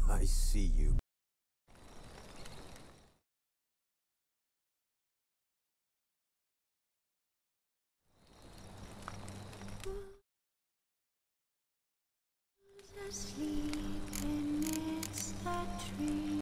I see you. Asleep amidst the trees.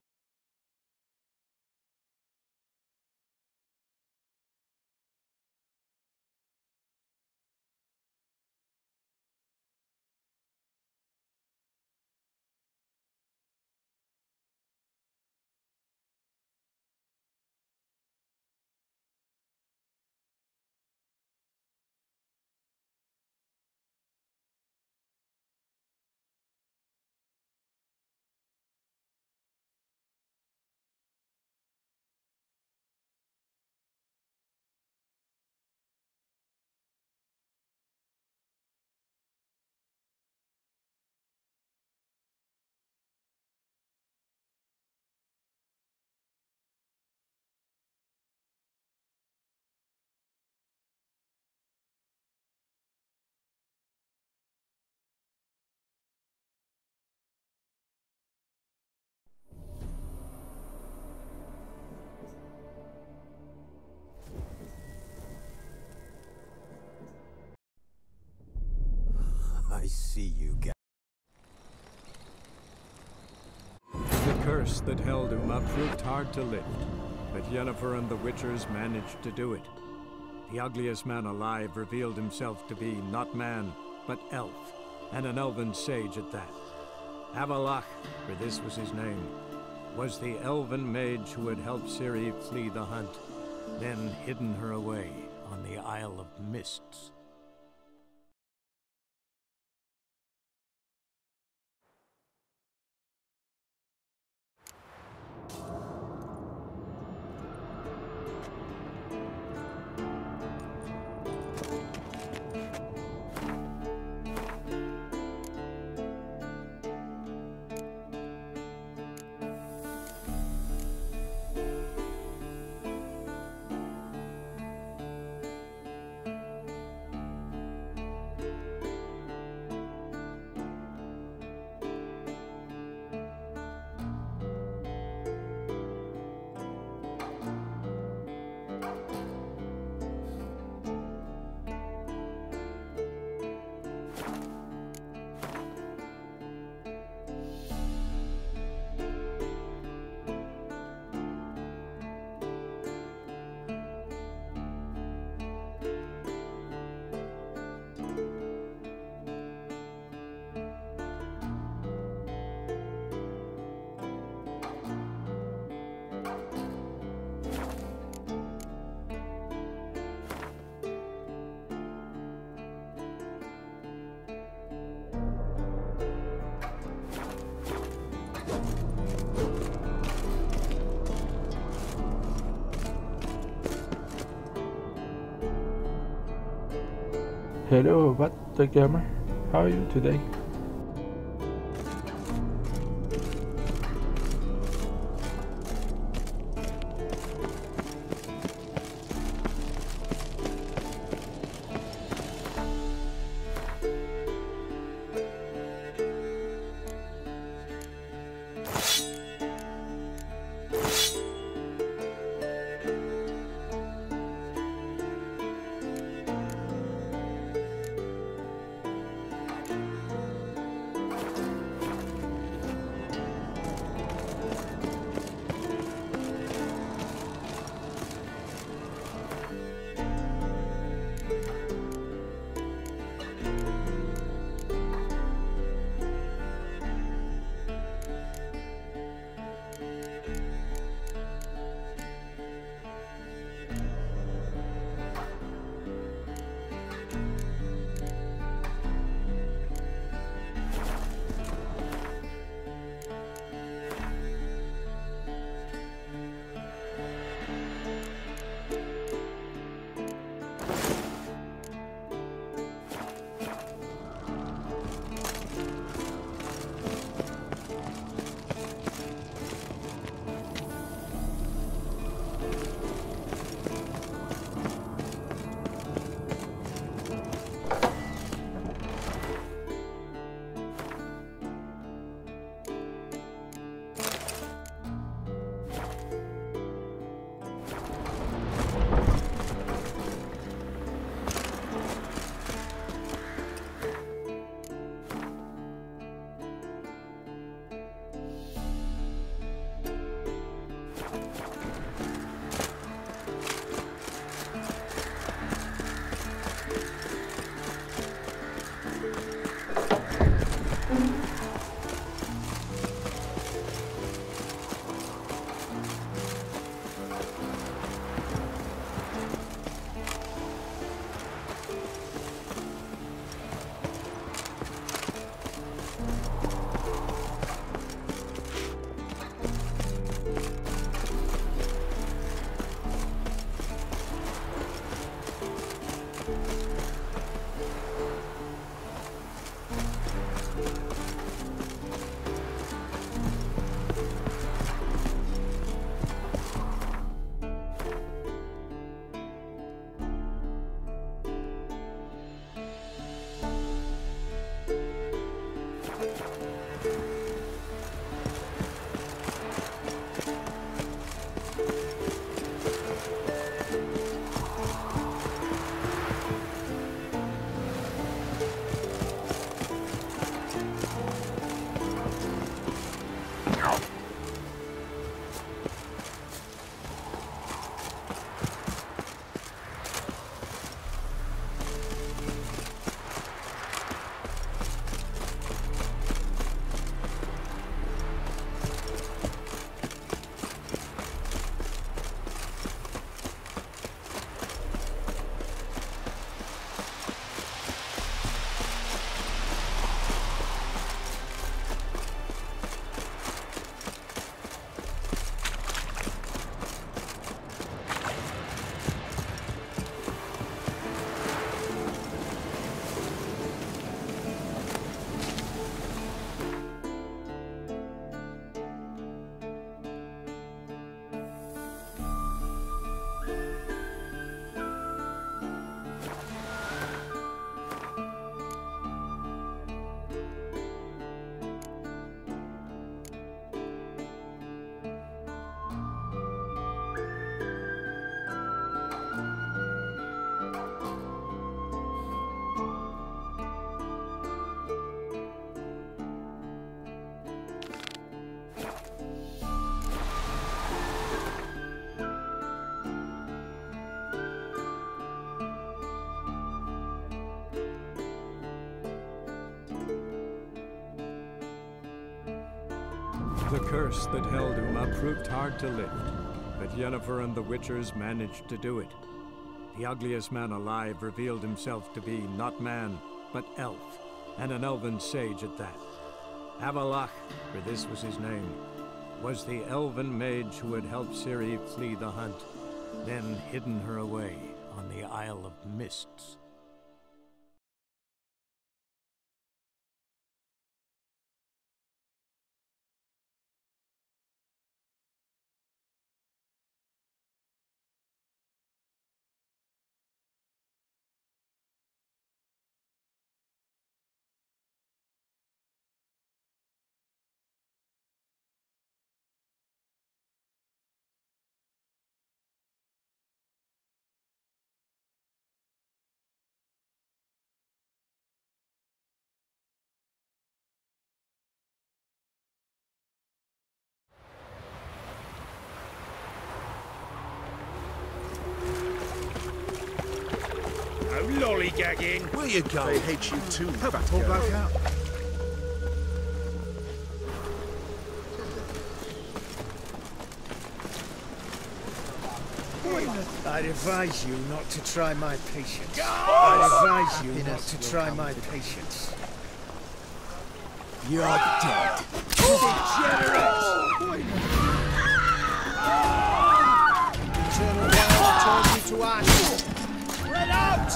I see you, The curse that held Uma proved hard to lift, but Yennefer and the Witchers managed to do it. The ugliest man alive revealed himself to be not man, but elf, and an elven sage at that. Avalach, for this was his name, was the elven mage who had helped Ciri flee the hunt, then hidden her away on the Isle of Mists. Hello, what the gamer? How are you today? The curse that held Uma proved hard to lift, but Yennefer and the Witchers managed to do it. The ugliest man alive revealed himself to be not man, but elf, and an elven sage at that. Avalach, for this was his name, was the elven mage who had helped Ciri flee the hunt, then hidden her away on the Isle of Mists. Lollygagging. Where you going? They hate you too. How about pull back out? I'd advise you not to try my patience. I'd advise you not to try my patience. You're dead. Eternal Wild turns you to ash. Spread out!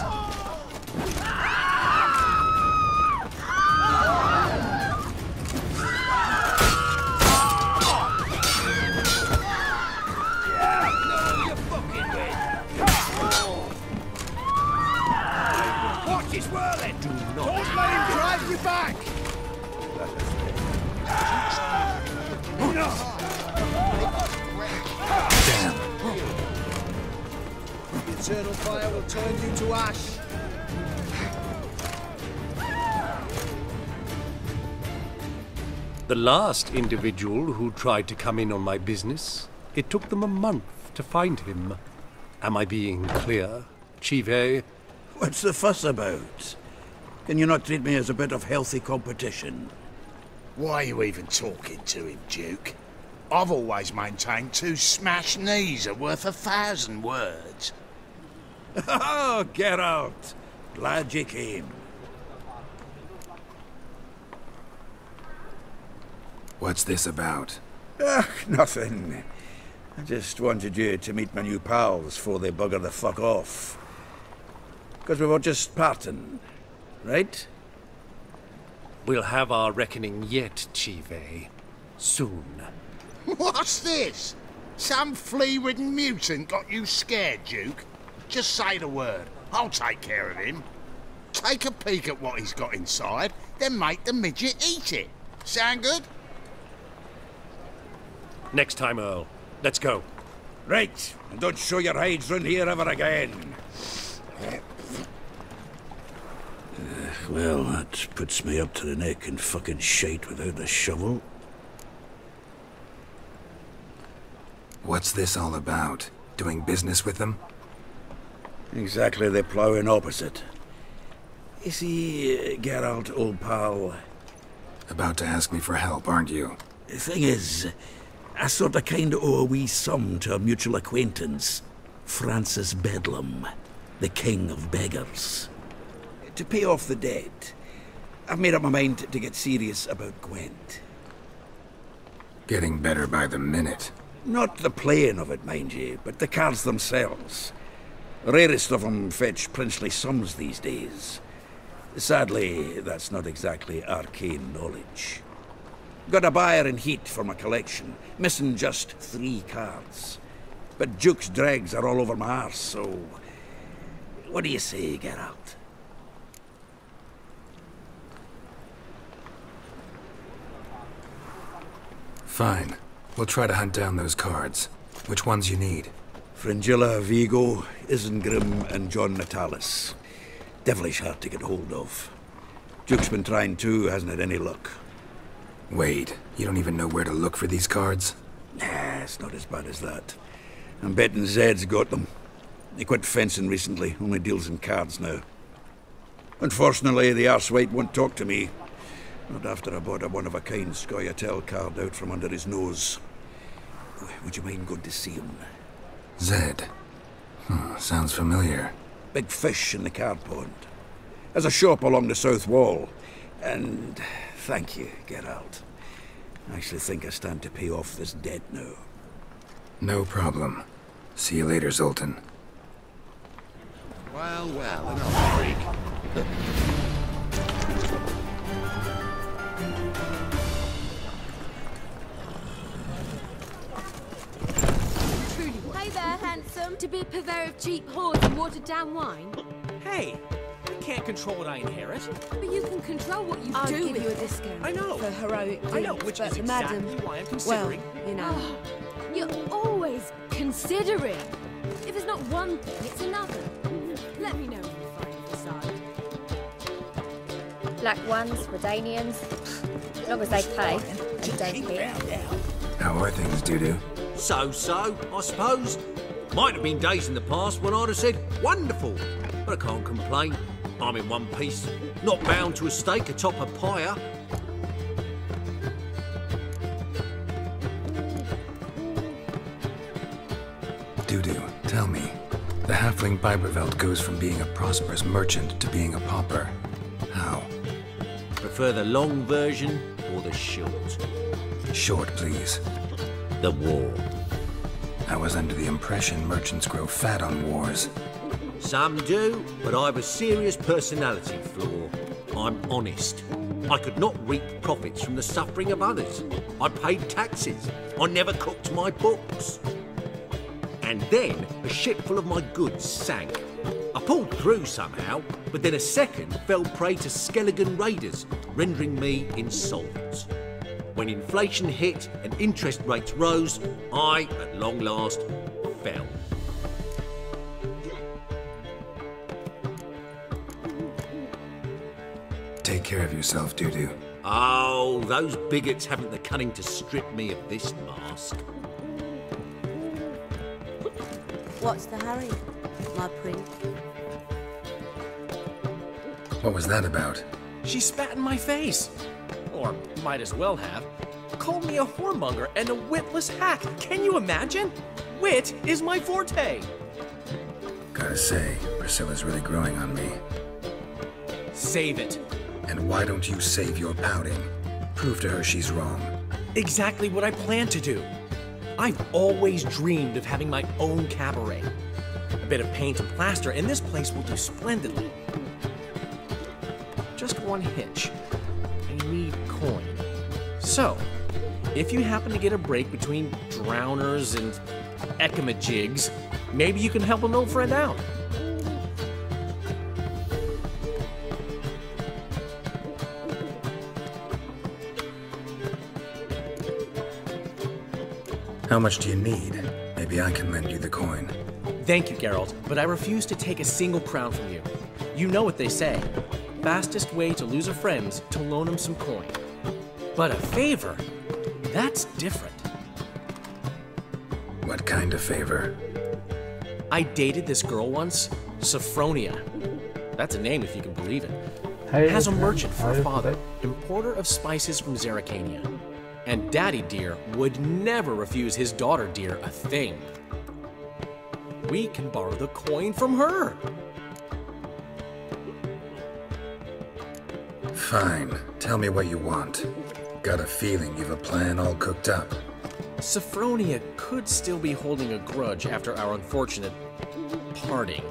Watch his whirling! Don't let him drive you back! Damn. The eternal fire will turn you to ash. The last individual who tried to come in on my business, it took them a month to find him. Am I being clear, Chive? What's the fuss about? Can you not treat me as a bit of healthy competition? Why are you even talking to him, Duke? I've always maintained 2 smashed knees are worth 1,000 words. Oh, get out! Glad you came. What's this about? Nothing. I just wanted you to meet my new pals before they bugger the fuck off. Because we were just parting, right? We'll have our reckoning yet, Chive. Soon. What's this? Some flea-ridden mutant got you scared, Duke? Just say the word. I'll take care of him. Take a peek at what he's got inside, then make the midget eat it. Sound good? Next time, Earl. Let's go. Right, and don't show your hides round here ever again. Well, that puts me up to the neck in fucking shite without a shovel. What's this all about? Doing business with them? Exactly the ploughing opposite. You see, Geralt, old pal... About to ask me for help, aren't you? The thing is, I sort of kind of owe a wee sum to a mutual acquaintance, Francis Bedlam, the king of beggars. To pay off the debt, I've made up my mind to get serious about Gwent. Getting better by the minute. Not the playing of it, mind you, but the cards themselves. The rarest of them fetch princely sums these days. Sadly, that's not exactly arcane knowledge. Got a buyer in heat for my collection, missing just 3 cards. But Duke's dregs are all over my arse, so... What do you say, Geralt? Fine. We'll try to hunt down those cards. Which ones you need? Fringilla, Vigo, Isengrim, and John Natalis. Devilish hard to get hold of. Duke's been trying too, hasn't had any luck. Wait, you don't even know where to look for these cards? Nah, it's not as bad as that. I'm betting Zed's got them. He quit fencing recently, only deals in cards now. Unfortunately, the arsewite won't talk to me. Not after I bought a one-of-a-kind Scoia'tael card out from under his nose. Would you mind going to see him? Zed. Sounds familiar. Big fish in the card pond. There's a shop along the south wall. And thank you, Geralt. I actually think I stand to pay off this debt now. No problem. See you later, Zoltan. Well, well, another freak. Hey there, handsome. To be a purveyor of cheap whores and watered-down wine? Hey, I can't control what I inherit. But you can control what you I'll do give with you a it. discount. I know. For heroic deeds, I know, which but is the exactly madam, why I'm well, considering. you know. You're always considering. If it's not one thing, it's another. Let me know when you find your side. Black ones, Redanians, as long as they pay and don't hit. How are things, Dudu? So, I suppose. Might have been days in the past when I'd have said, wonderful. But I can't complain. I'm in one piece, not bound to a stake atop a pyre. Dudu, tell me. The halfling Biberveld goes from being a prosperous merchant to being a pauper. How? Prefer the long version or the short? Short, please. The war. I was under the impression merchants grow fat on wars. Some do, but I have a serious personality flaw. I'm honest. I could not reap profits from the suffering of others. I paid taxes. I never cooked my books. And then a ship full of my goods sank. I pulled through somehow, but then a second fell prey to Skelligan raiders, rendering me insolvent. When inflation hit and interest rates rose, I, at long last, fell. Take care of yourself, Dudu. Oh, those bigots haven't the cunning to strip me of this mask. What's the hurry, my prince? What was that about? She spat in my face. Or might as well have. Called me a whoremonger and a witless hack. Can you imagine? Wit is my forte. Gotta say, Priscilla's really growing on me. Save it. And why don't you save your pouting? Prove to her she's wrong. Exactly what I plan to do. I've always dreamed of having my own cabaret. A bit of paint and plaster, and this place will do splendidly. Just one hitch. I need coin. So, if you happen to get a break between drowners and ekamajigs, maybe you can help an old friend out. How much do you need? Maybe I can lend you the coin. Thank you, Geralt, but I refuse to take a single crown from you. You know what they say. Fastest way to lose a friend's to loan him some coin. But a favor? That's different. What kind of favor? I dated this girl once, Sophronia. That's a name if you can believe it. Hey, Has a man. merchant for How are a you father, today? importer of spices from Zerrikania. And Daddy Dear would never refuse his daughter Dear a thing. We can borrow the coin from her. Fine. Tell me what you want. Got a feeling you've a plan all cooked up. Sophronia could still be holding a grudge after our unfortunate parting.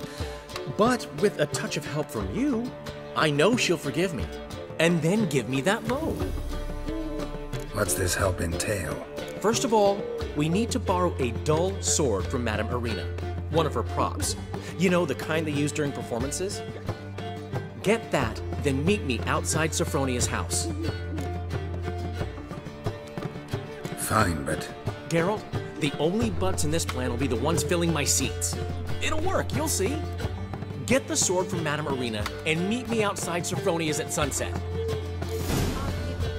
But with a touch of help from you, I know she'll forgive me. And then give me that loan. What's this help entail? First of all, we need to borrow a dull sword from Madame Irina, one of her props. You know, the kind they use during performances? Get that, then meet me outside Sophronia's house. Fine, but... Geralt, the only butts in this plan will be the ones filling my seats. It'll work, you'll see. Get the sword from Madame Irina and meet me outside Sophronia's at sunset.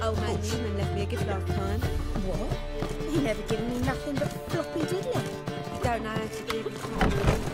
Old man Newman left me a gift last time. What? You never given me nothing but floppy diddly. You don't know how to give it.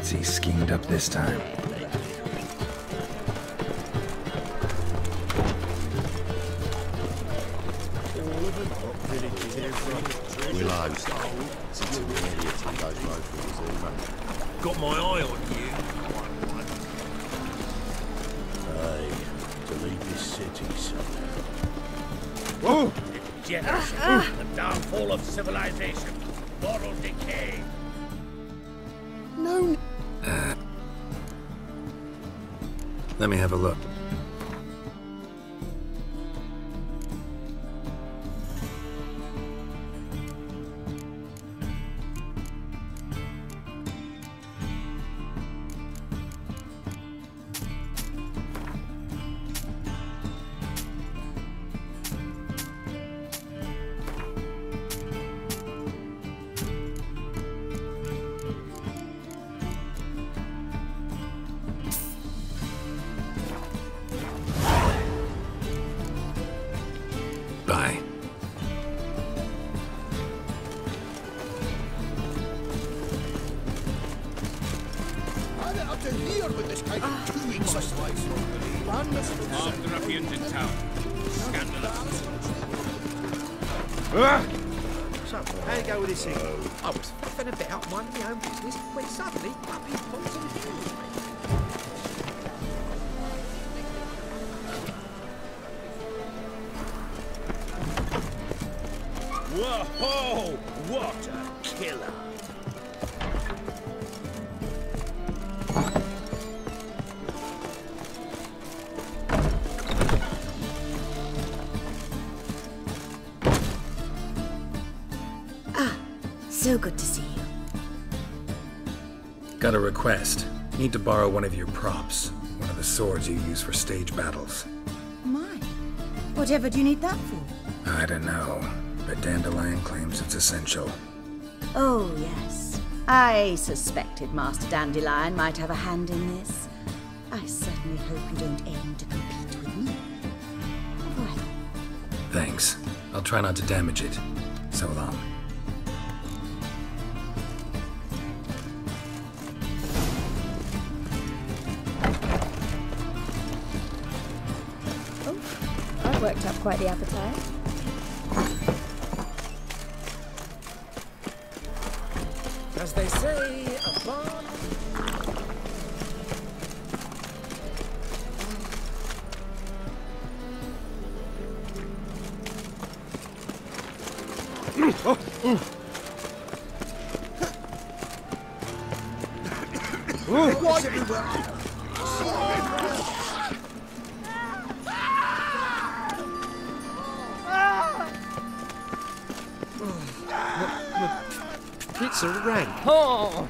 What's he schemed up this time? Willow style. It's too many idiots on those roads with his email. Got my eye on you. Hey, to leave this city somehow. Whoa! Degeneration, the downfall of civilization, moral decay. No. Let me have a look. Bye. I get up to here with this kind of 2 weeks of slice. Armed ruffians in town. Scandalous. So, how you go with this thing? I was faffing about minding my own business when suddenly up he pops in the hill. Whoa! What a killer! So good to see you. Got a request. Need to borrow one of your props. One of the swords you use for stage battles. My. Whatever do you need that for? I don't know, but Dandelion claims it's essential. Oh, yes. I suspected Master Dandelion might have a hand in this. I certainly hope you don't aim to compete with me. Well. Thanks. I'll try not to damage it. So long. I've worked up quite the appetite. As they say, a bomb. Why everywhere? Pizza rank. Oh!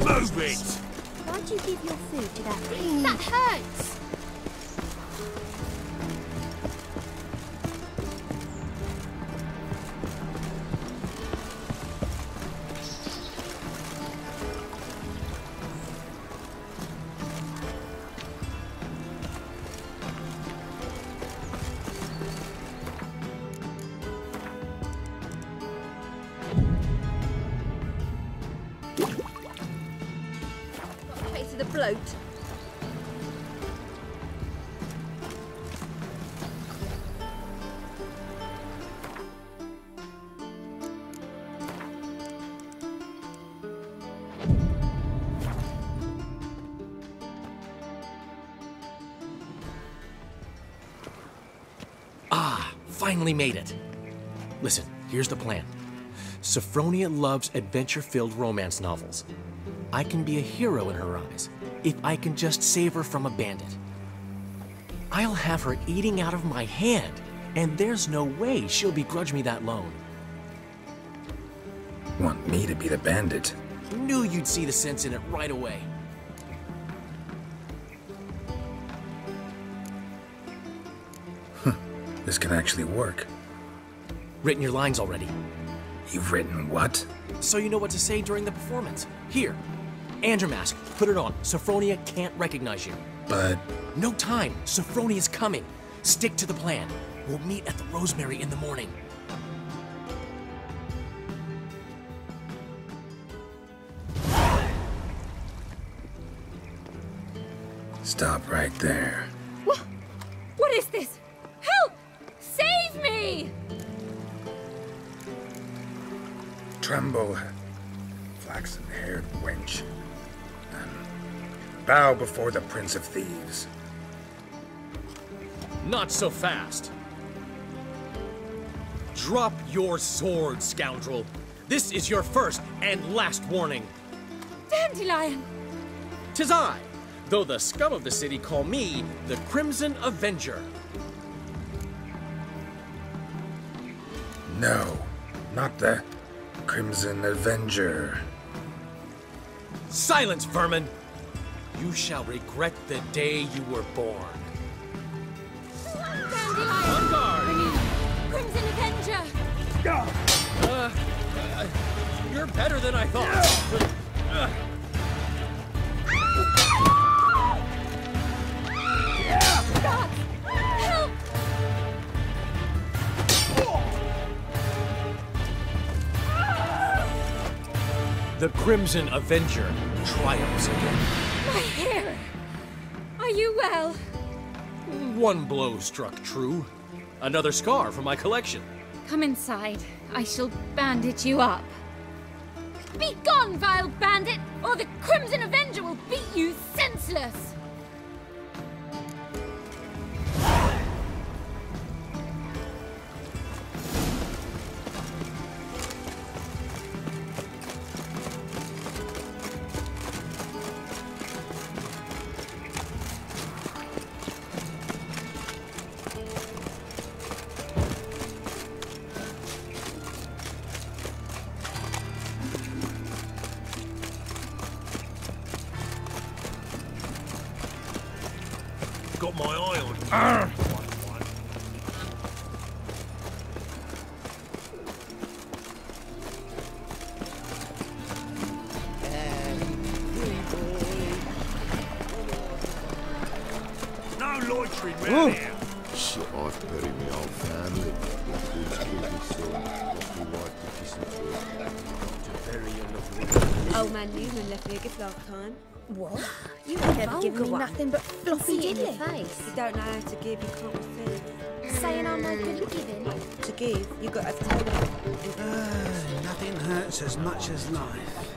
Move it! Why'd you give your food to that thing? That hurts! The bloat. Ah, finally made it. Listen, here's the plan. Sophronia loves adventure-filled romance novels. I can be a hero in her eyes if I can just save her from a bandit. I'll have her eating out of my hand, and there's no way she'll begrudge me that loan. Want me to be the bandit? Knew you'd see the sense in it right away. this can actually work. Written your lines already. You've written what? So you know what to say during the performance. Here, and your mask. Put it on. Sophronia can't recognize you. But... No time. Sophronia's coming. Stick to the plan. We'll meet at the Rosemary in the morning. Stop right there. What is this? Help! Save me! Tremble, flaxen-haired wench, and bow before the Prince of Thieves. Not so fast. Drop your sword, scoundrel. This is your first and last warning. Dandelion! 'Tis I, though the scum of the city call me the Crimson Avenger. No, not the Crimson Avenger. Silence, vermin! You shall regret the day you were born. Dandelion! On guard! Crimson Avenger! You're better than I thought. God! Help! The Crimson Avenger triumphs again. My hair! Are you well? One blow struck true. Another scar from my collection. Come inside. I shall bandage you up. Be gone, vile bandit, or the Crimson Avenger will beat you senseless! Got my eye on. No loitering round here. Shit, I've buried my old family. Who's killed my son, lost my wife to dysentery. To bury your loved one. Old man Newman left me a gift last time. What? You ain't never given me one. nothing but floppy See it in your diddly. face. You don't know how to give, you can't receive. Saying I'm no good at giving. To give, you got to tell them. Nothing hurts as much as life.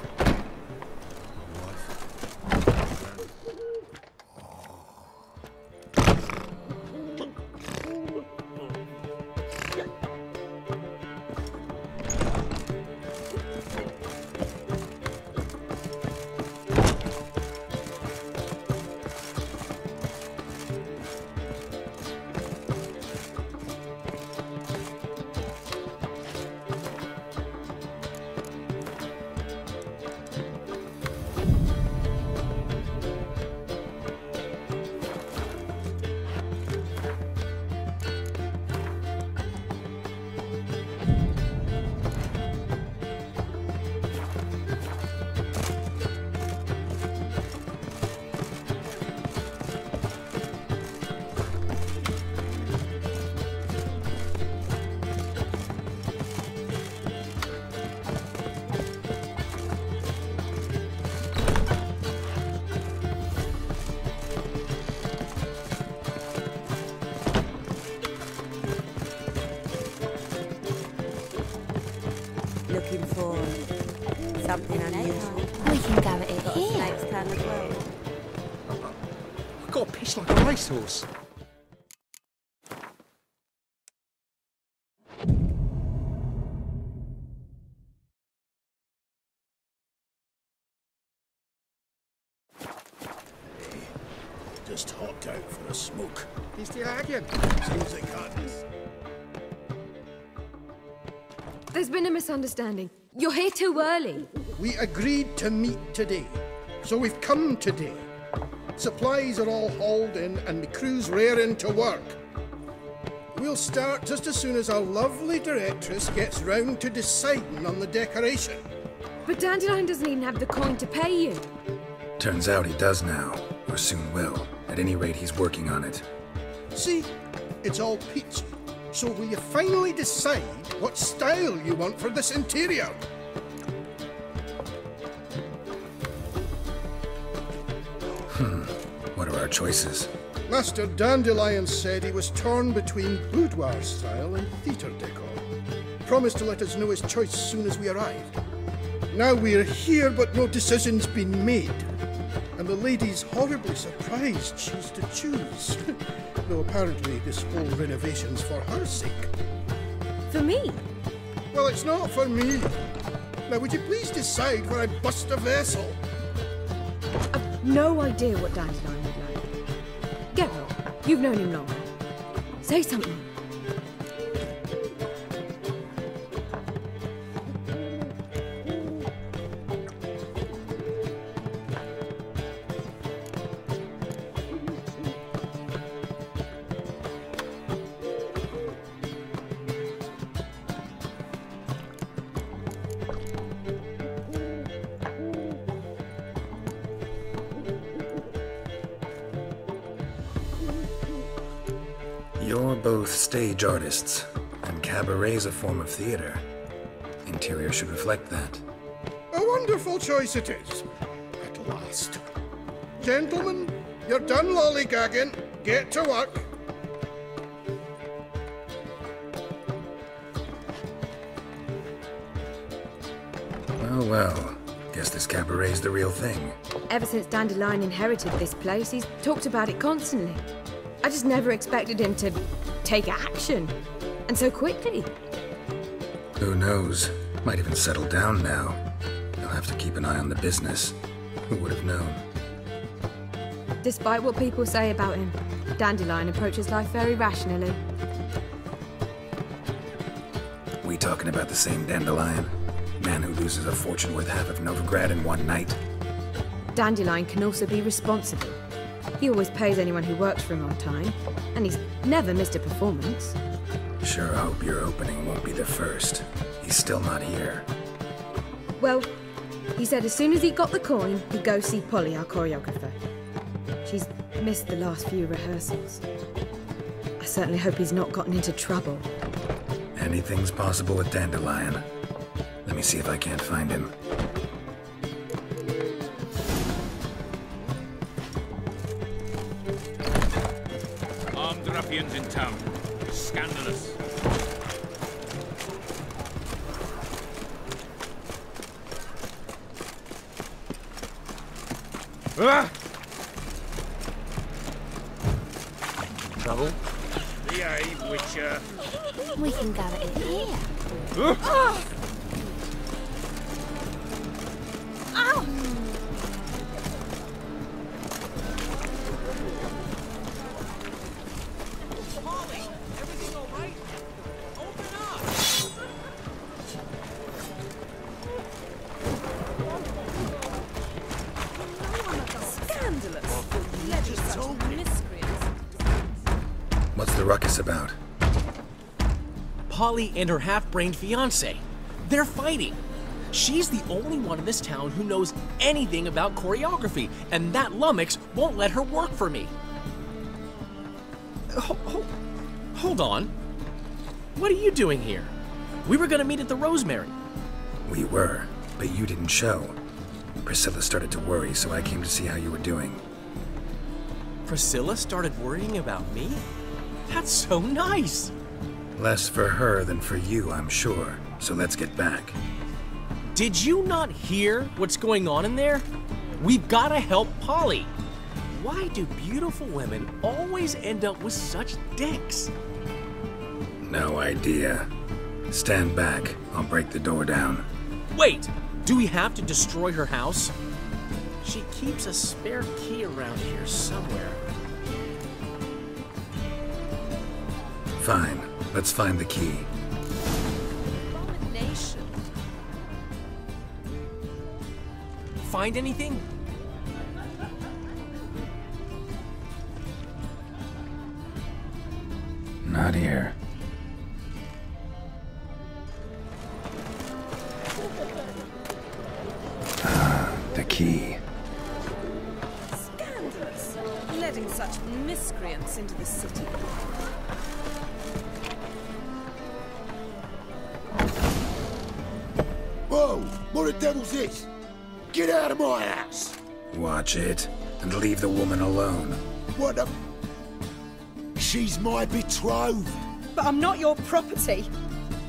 Looking for something unusual. We can go at it here. Next time as well. I've got a pitch like a racehorse. Just hopped out for a smoke. He's still arguing. Seems they can't. There's been a misunderstanding. You're here too early. We agreed to meet today, so we've come today. Supplies are all hauled in and the crew's raring to work. We'll start just as soon as our lovely directress gets round to deciding on the decoration. But Dandelion doesn't even have the coin to pay you. Turns out he does now, or soon will. At any rate, he's working on it. See, it's all peachy. So will you finally decide what style you want for this interior? What are our choices? Master Dandelion said he was torn between boudoir style and theatre decor. Promised to let us know his choice as soon as we arrived. Now we're here, but no decision's been made. And the lady's horribly surprised she's to choose. Though apparently this whole renovation's for her sake. For me? Well, it's not for me. Now, would you please decide where I bust a vessel? I've no idea what Dandelion would like. Geralt, you've known him longer. Say something. You're both stage artists, and cabaret's a form of theater. Interior should reflect that. A wonderful choice it is. At last. Gentlemen, you're done lollygagging. Get to work. Well, guess this cabaret's the real thing. Ever since Dandelion inherited this place, he's talked about it constantly. I just never expected him to take action. And so quickly. Who knows? Might even settle down now. He'll have to keep an eye on the business. Who would have known? Despite what people say about him, Dandelion approaches life very rationally. We talking about the same Dandelion? Man who loses a fortune worth half of Novigrad in one night? Dandelion can also be responsible. He always pays anyone who works for him on time, and he's never missed a performance. Sure hope your opening won't be the first. He's still not here. Well, he said as soon as he got the coin, he'd go see Polly, our choreographer. She's missed the last few rehearsals. I certainly hope he's not gotten into trouble. Anything's possible with Dandelion. Let me see if I can't find him. Armed ruffians in town. Scandalous. Trouble? Behave, Witcher. We can go in here. Oh! Ow! Polly, everything all right? Open up! Scandalous. Let us such miscreants. What's the ruckus about? Polly and her half-brained fiancé. They're fighting. She's the only one in this town who knows anything about choreography, and that lummox won't let her work for me. Hold on. What are you doing here? We were gonna meet at the Rosemary. We were, but you didn't show. Priscilla started to worry, so I came to see how you were doing. Priscilla started worrying about me? That's so nice! Less for her than for you, I'm sure. So let's get back. Did you not hear what's going on in there? We've gotta help Polly. Why do beautiful women always end up with such dicks? No idea. Stand back. I'll break the door down. Wait! Do we have to destroy her house? She keeps a spare key around here somewhere. Fine. Let's find the key. Abomination. Find anything? Not here. Ah, the key. Scandalous. Letting such miscreants into the city. Whoa! What the devil's this? Get out of my house! Watch it, and leave the woman alone. What the... She's my betrothed. But I'm not your property.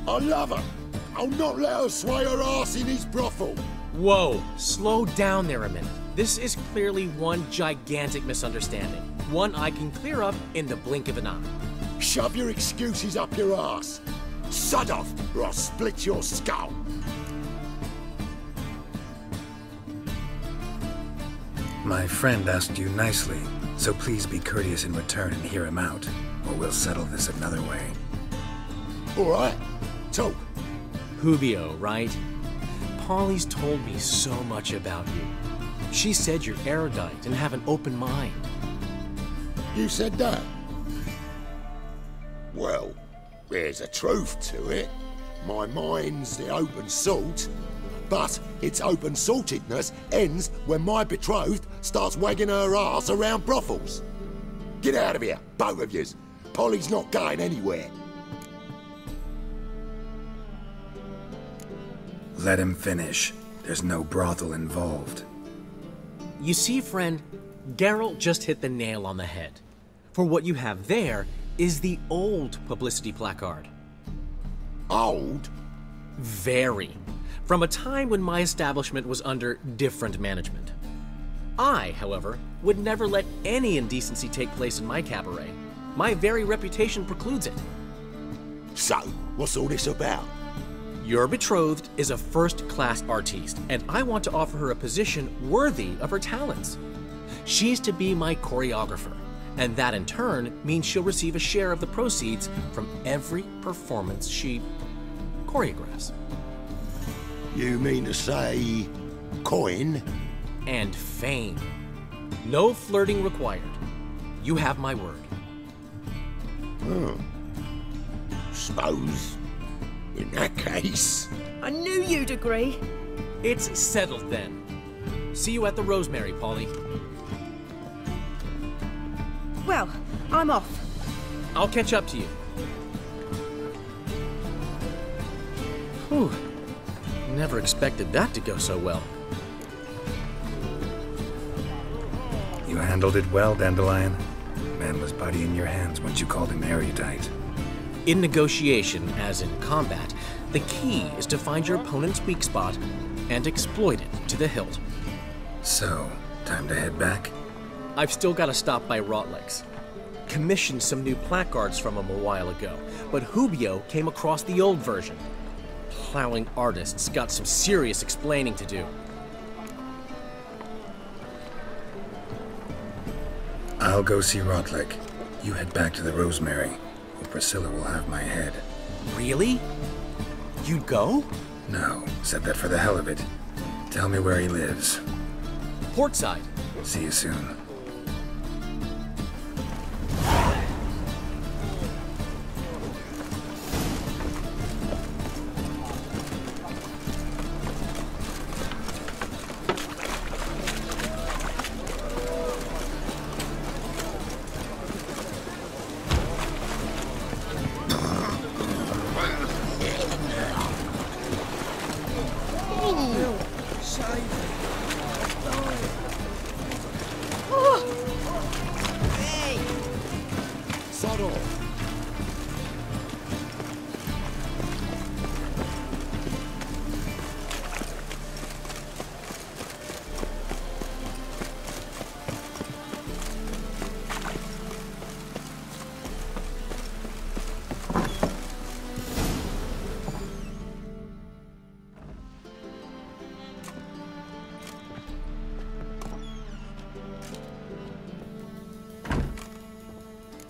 I love her. I'll not let her sway her ass in his brothel. Whoa, slow down there a minute. This is clearly one gigantic misunderstanding. One I can clear up in the blink of an eye. Shove your excuses up your ass. Sod off, or I'll split your skull. My friend asked you nicely, so please be courteous in return and hear him out, or we'll settle this another way. All right, talk. Hubio, right? Polly's told me so much about you. She said you're erudite and have an open mind. You said that? Well, there's a truth to it. My mind's the open salt, but its open saltedness ends when my betrothed starts wagging her ass around brothels. Get out of here, both of yous. Polly's not going anywhere. Let him finish. There's no brothel involved. You see, friend, Geralt just hit the nail on the head. For what you have there is the old publicity placard. Old? Very. From a time when my establishment was under different management. I, however, would never let any indecency take place in my cabaret. My very reputation precludes it. So, what's all this about? Your betrothed is a first-class artiste, and I want to offer her a position worthy of her talents. She's to be my choreographer, and that in turn means she'll receive a share of the proceeds from every performance she choreographs. You mean to say... coin? And fame. No flirting required. You have my word. Suppose... in that case... I knew you'd agree. It's settled then. See you at the Rosemary, Polly. Well, I'm off. I'll catch up to you. Whew. Never expected that to go so well. You handled it well, Dandelion. Man was body in your hands once you called him erudite. In negotiation, as in combat, the key is to find your opponent's weak spot and exploit it to the hilt. So, time to head back? I've still got to stop by Rotlegs. Commissioned some new placards from him a while ago, but Hubio came across the old version. Plowing artists got some serious explaining to do. I'll go see Rotleg. You head back to the Rosemary, or Priscilla will have my head. Really? You'd go? No, said that for the hell of it. Tell me where he lives. Portside. See you soon.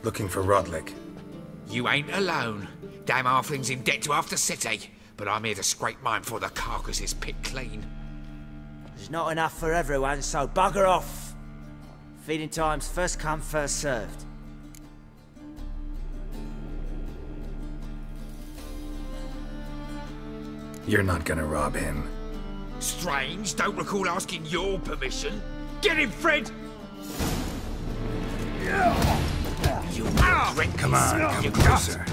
Looking for Rotleg. You ain't alone. Damn halfling's in debt to half the city, but I'm here to scrape mine before the carcass is picked clean. There's not enough for everyone, so bugger off. Feeding time's first come, first served. You're not gonna rob him. Strange, don't recall asking your permission. Get him, Fred! You regret Come on, this, you come closer.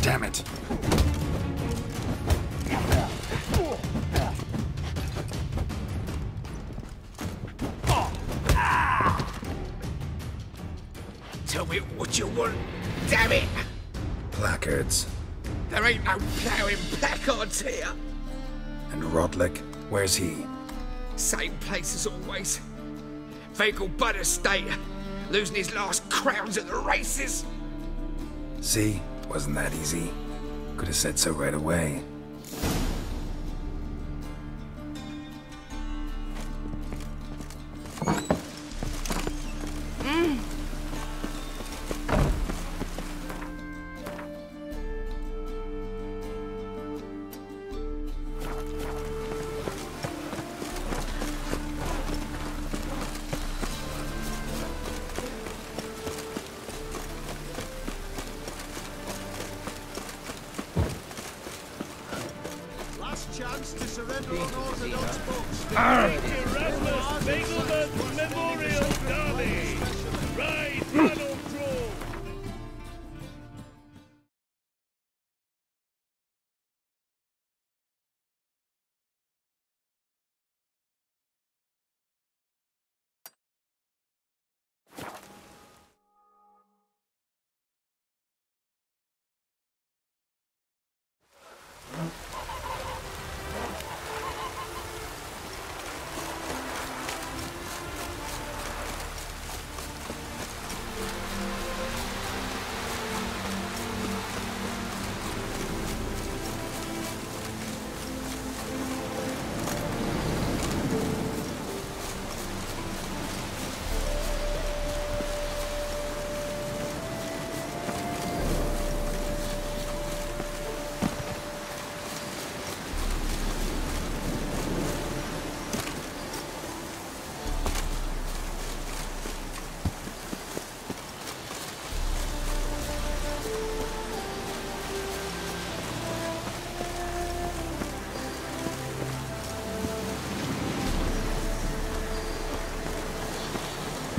Damn it. Tell me what you want, damn it! Placards. There ain't no ploughing placards here. And Rodlick, where's he? Same place as always. Vehicle Butter State, losing his last crowns at the races. See? Wasn't that easy? Could have said so right away. Chance to surrender on Orthodox books. Erasmus Begelman's Memorial Derby. Ride, Ronald Draw.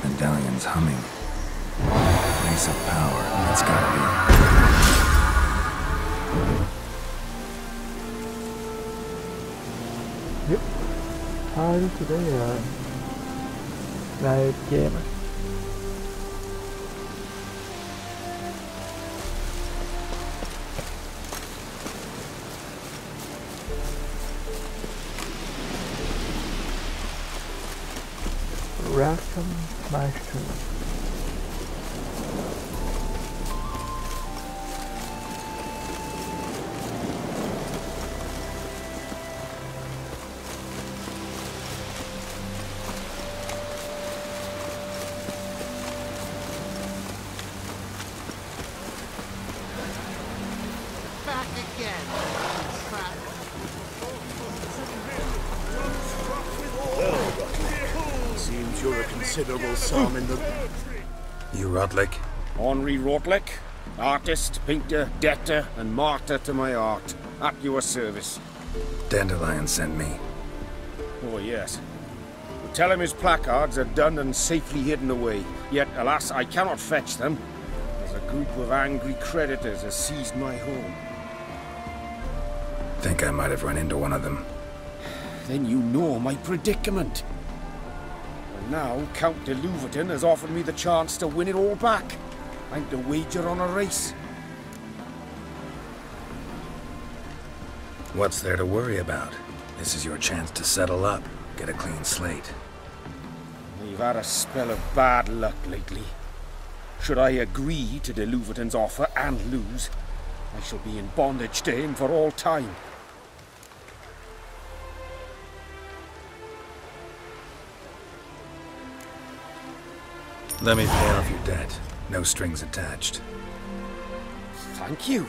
Medallion's humming. Place of power. That's gotta be. Yep. How are you today, Night Gamer? Welcome, Maestro. Back again. Seems you're a considerable sum in the... You Rodlick? Henri Rodlick, artist, painter, debtor, and martyr to my art. At your service. Dandelion sent me. Oh, yes. But tell him his placards are done and safely hidden away. Yet, alas, I cannot fetch them, as a group of angry creditors has seized my home. Think I might have run into one of them. Then you know my predicament. And now Count de Louverton has offered me the chance to win it all back. I'm to wager on a race. What's there to worry about? This is your chance to settle up, get a clean slate. We've had a spell of bad luck lately. Should I agree to de Louverton's offer and lose, I shall be in bondage to him for all time. Let me pay off your debt. No strings attached. Thank you.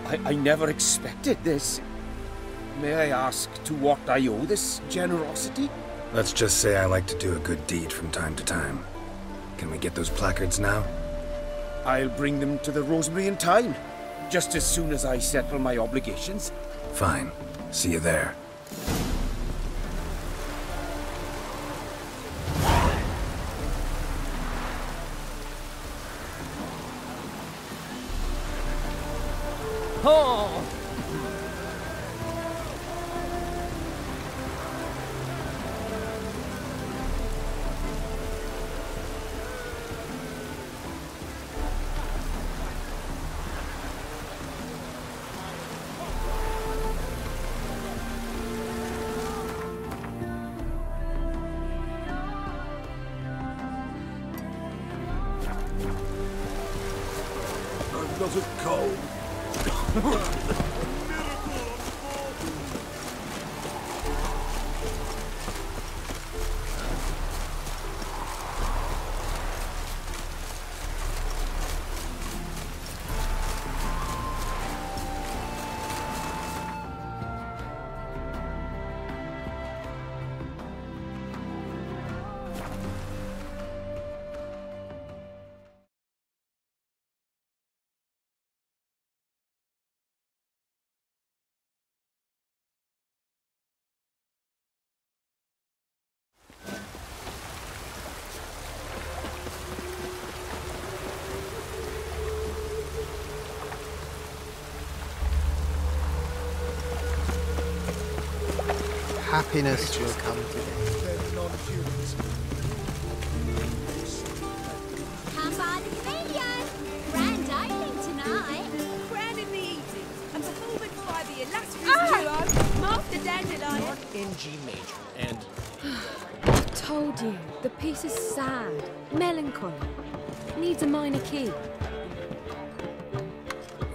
I never expected this. May I ask to what I owe this generosity? Let's just say I like to do a good deed from time to time. Can we get those placards now? I'll bring them to the Rosemary in time, just as soon as I settle my obligations. Fine. See you there. Oh! I'm not as cold. Happiness will come to them. Come by the chameleon. Grand opening tonight. Crowning the evening and performance by the illustrious duo, Master Dandelion. In G major, and... Told you, the piece is sad, melancholy. Needs a minor key.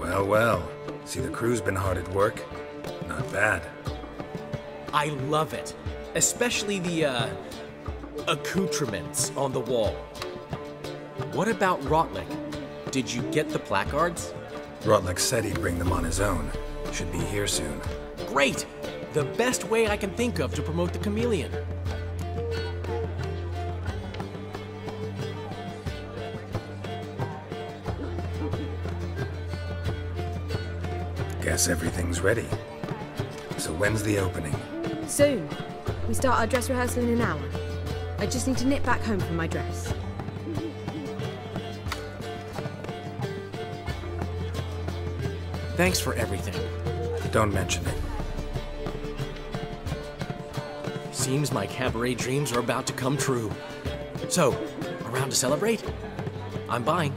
Well, well. See, the crew's been hard at work. Not bad. I love it. Especially the, accoutrements on the wall. What about Rotlick? Did you get the placards? Rotlick said he'd bring them on his own. Should be here soon. Great! The best way I can think of to promote the chameleon. Guess everything's ready. So when's the opening? Soon. We start our dress rehearsal in an hour. I just need to nip back home for my dress. Thanks for everything. Don't mention it. Seems my cabaret dreams are about to come true. So, around to celebrate? I'm buying.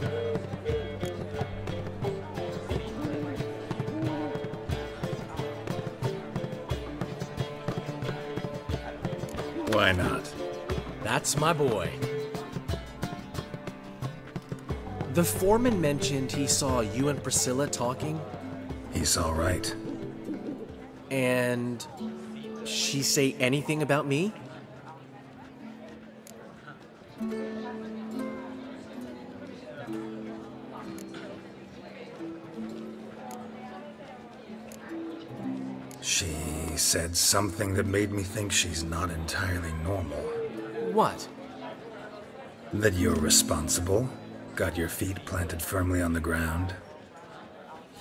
Why not? That's my boy. The foreman mentioned he saw you and Priscilla talking. He's all right. And she say anything about me? She said something that made me think she's not entirely normal. What? That you're responsible, got your feet planted firmly on the ground.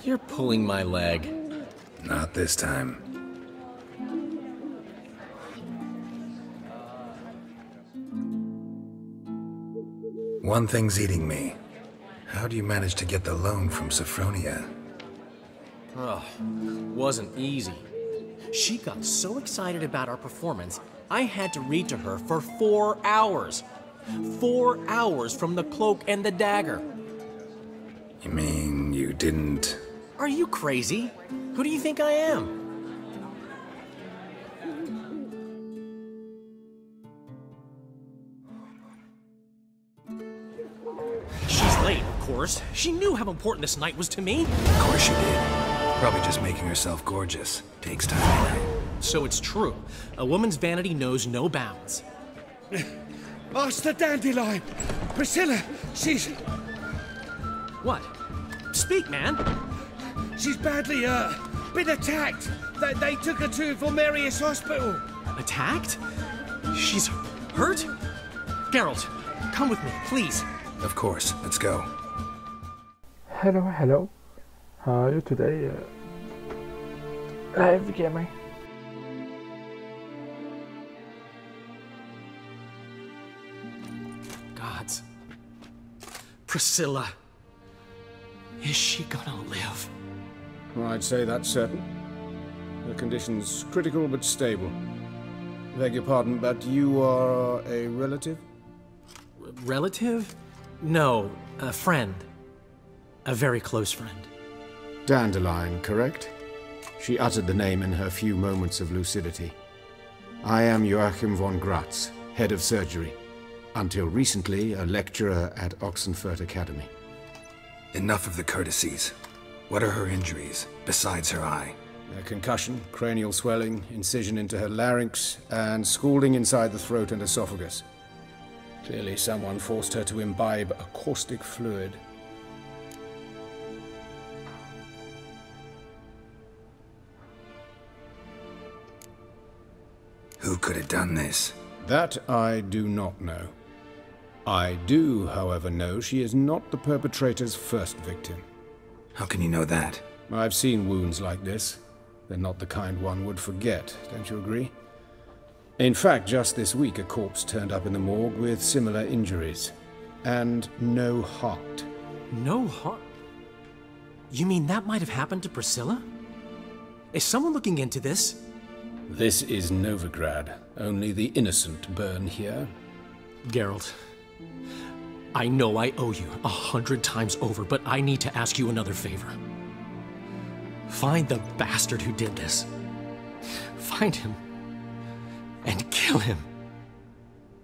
You're pulling my leg. Not this time. One thing's eating me. How do you manage to get the loan from Sophronia? Oh, wasn't easy. She got so excited about our performance, I had to read to her for 4 hours. 4 hours from the cloak and the dagger. You mean you didn't... Are you crazy? Who do you think I am? She's late, of course. She knew how important this night was to me. Of course she did. Probably just making herself gorgeous. Takes time anyway. So it's true. A woman's vanity knows no bounds. Master Dandelion! Priscilla, she's... What? Speak, man. She's badly, been attacked. They took her to Valmerius Hospital. Attacked? She's hurt? Geralt, come with me, please. Of course, let's go. Hello. How are you today? Live gamer. Gods. Priscilla. Is she gonna live? I'd say that's certain. Her condition's critical but stable. Beg your pardon, but you are a relative? Relative? No, a friend. A very close friend. Dandelion, correct? She uttered the name in her few moments of lucidity. I am Joachim von Gratz, head of surgery. Until recently, a lecturer at Oxenfurt Academy. Enough of the courtesies. What are her injuries, besides her eye? A concussion, cranial swelling, incision into her larynx, and scalding inside the throat and esophagus. Clearly someone forced her to imbibe a caustic fluid. Who could have done this? That I do not know. I do, however, know she is not the perpetrator's first victim. How can you know that? I've seen wounds like this. They're not the kind one would forget, don't you agree? In fact, just this week a corpse turned up in the morgue with similar injuries. And no heart. No heart? You mean that might have happened to Priscilla? Is someone looking into this? This is Novigrad. Only the innocent burn here. Geralt, I know I owe you 100 times over, but I need to ask you another favor. Find the bastard who did this. Find him. And kill him.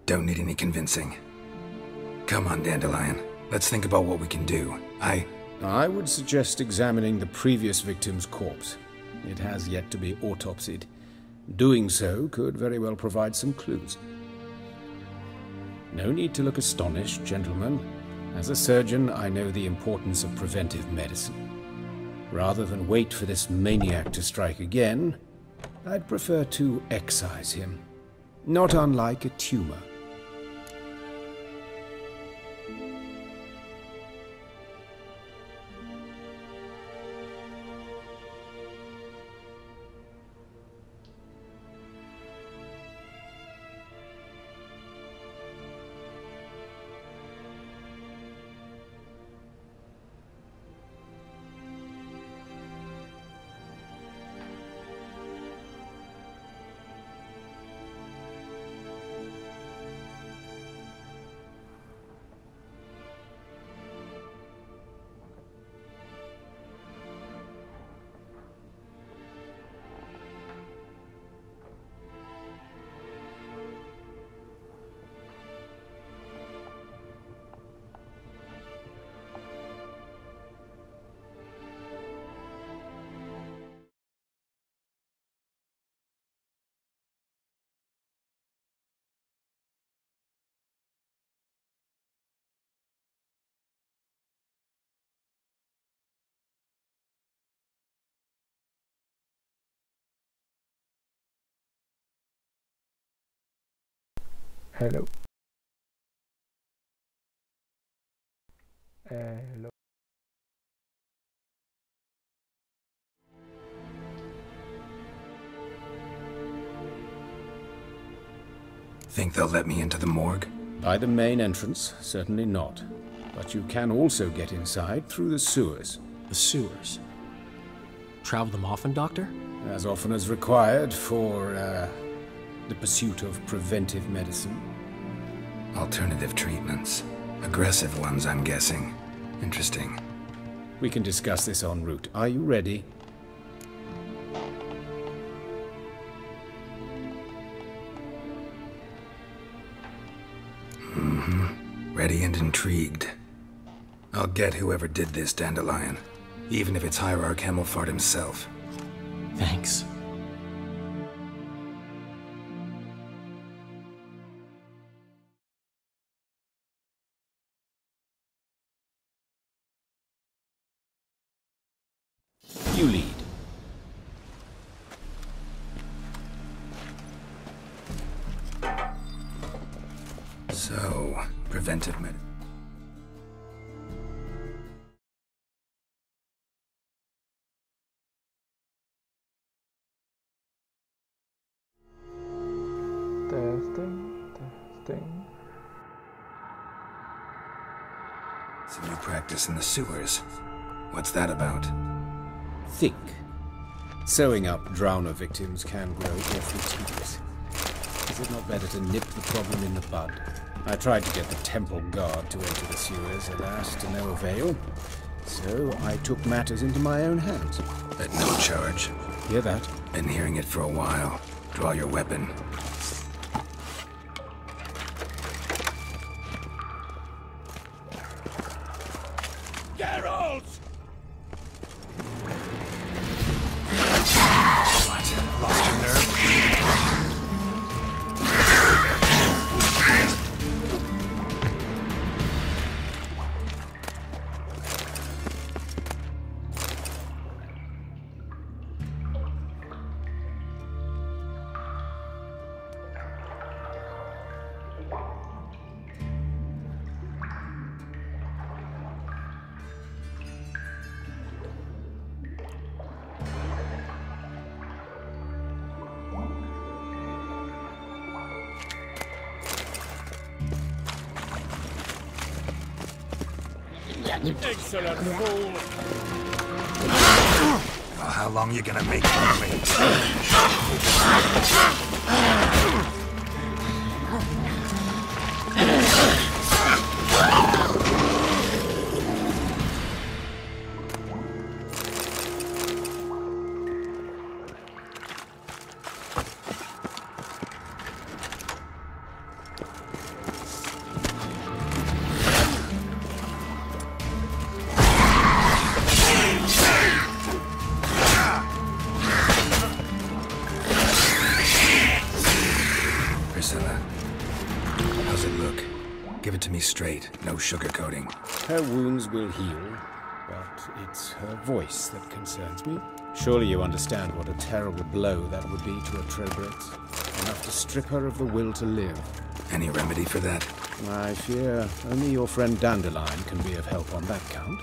Don't need any convincing. Come on, Dandelion. Let's think about what we can do. I would suggest examining the previous victim's corpse. It has yet to be autopsied. Doing so could very well provide some clues. No need to look astonished, gentlemen. As a surgeon, I know the importance of preventive medicine. Rather than wait for this maniac to strike again, I'd prefer to excise him. Not unlike a tumor. Hello. Hello. Think they'll let me into the morgue? By the main entrance, certainly not. But you can also get inside through the sewers. The sewers? Travel them often, Doctor? As often as required for, the pursuit of preventive medicine. Alternative treatments. Aggressive ones, I'm guessing. Interesting. We can discuss this en route. Are you ready? Ready and intrigued. I'll get whoever did this, Dandelion. Even if it's Hierarch Hemmelfart himself. Thanks. You lead. So, preventive medicine. Testing. It's a new practice in the sewers. What's that about? Think. Sewing up drowner victims can grow awfully tedious. Is it not better to nip the problem in the bud? I tried to get the temple guard to enter the sewers, alas, to no avail. So I took matters into my own hands. At no charge. Hear that? Been hearing it for a while. Draw your weapon. Geralt! What? Lost your nerve? Excellent fool! Well, how long you gonna make me wait? Straight, no sugarcoating. Her wounds will heal, but it's her voice that concerns me. Surely you understand what a terrible blow that would be to a Trobrex. Enough to strip her of the will to live. Any remedy for that? I fear only your friend Dandelion can be of help on that count.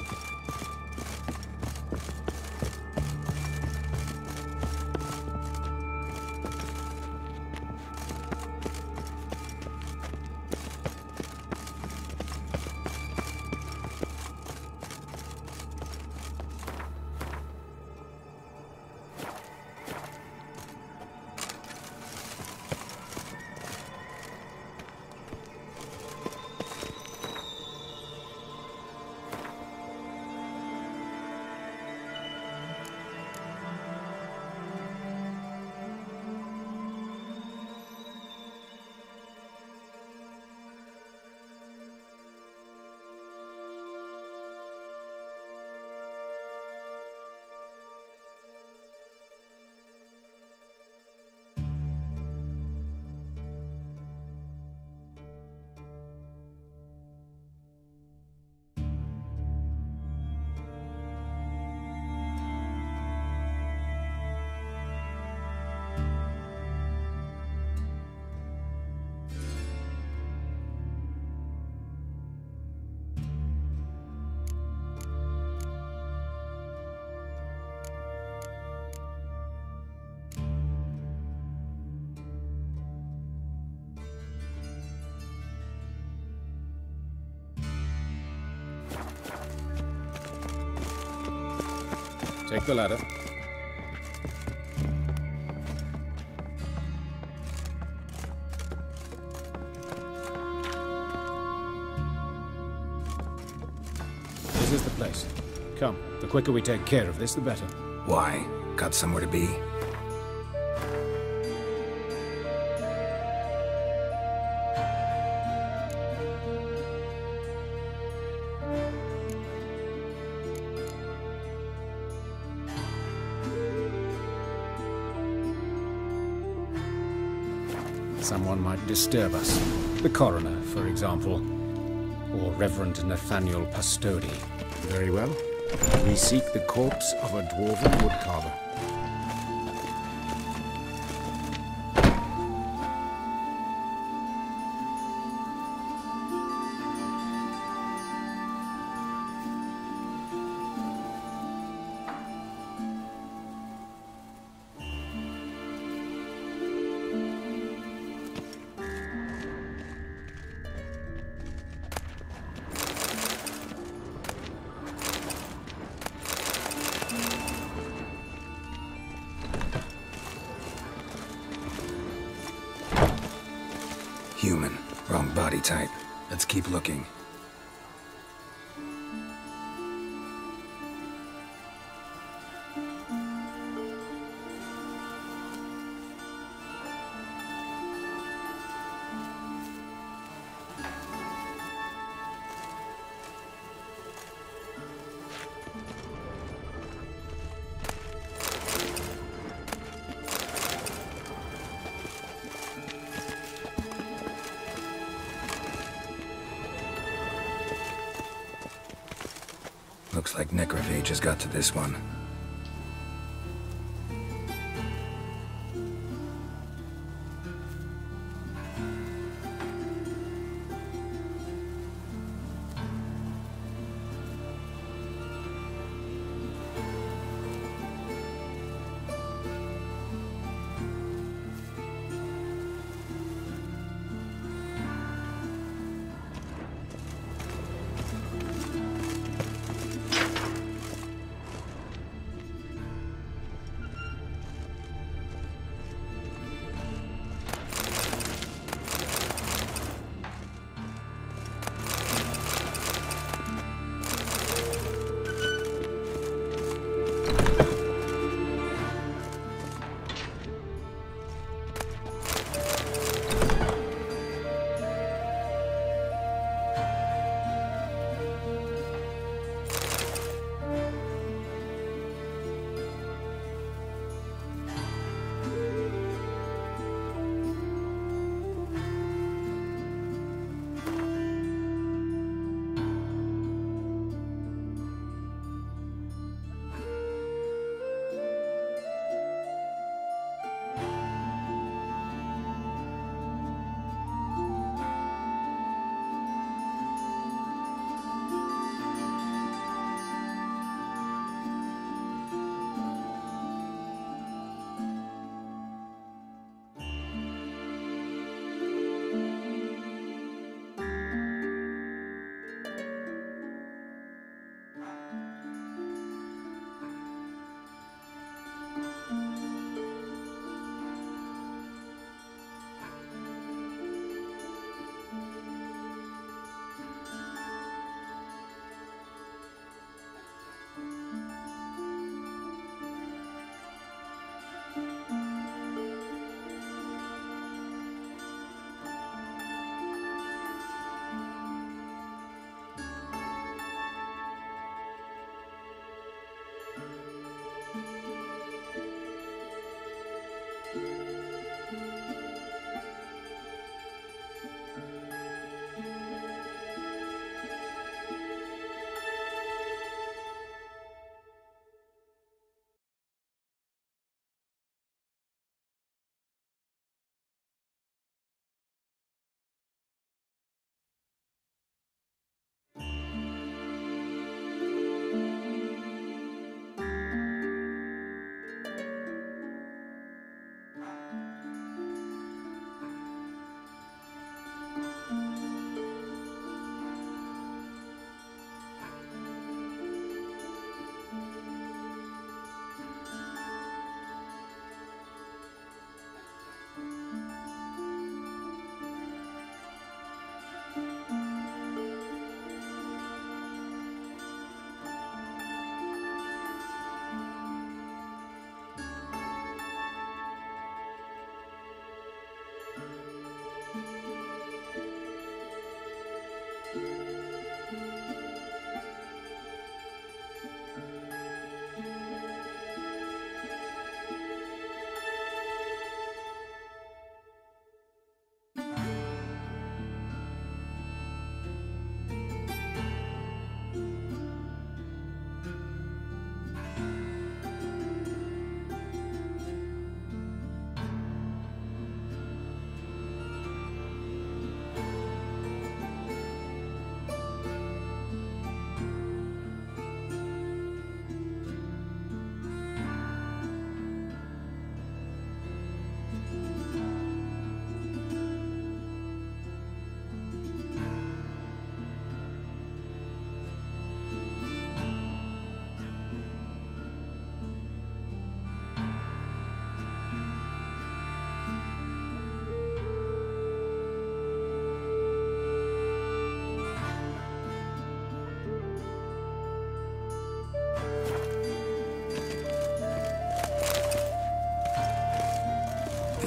Take the ladder. This is the place. Come, the quicker we take care of this, the better. Why? Got somewhere to be? Someone might disturb us. The coroner, for example. Or Reverend Nathaniel Pastodi. Very well. We seek the corpse of a dwarven woodcarver. Human. Wrong body type. Let's keep looking. Looks like necrophage has got to this one.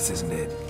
This isn't it.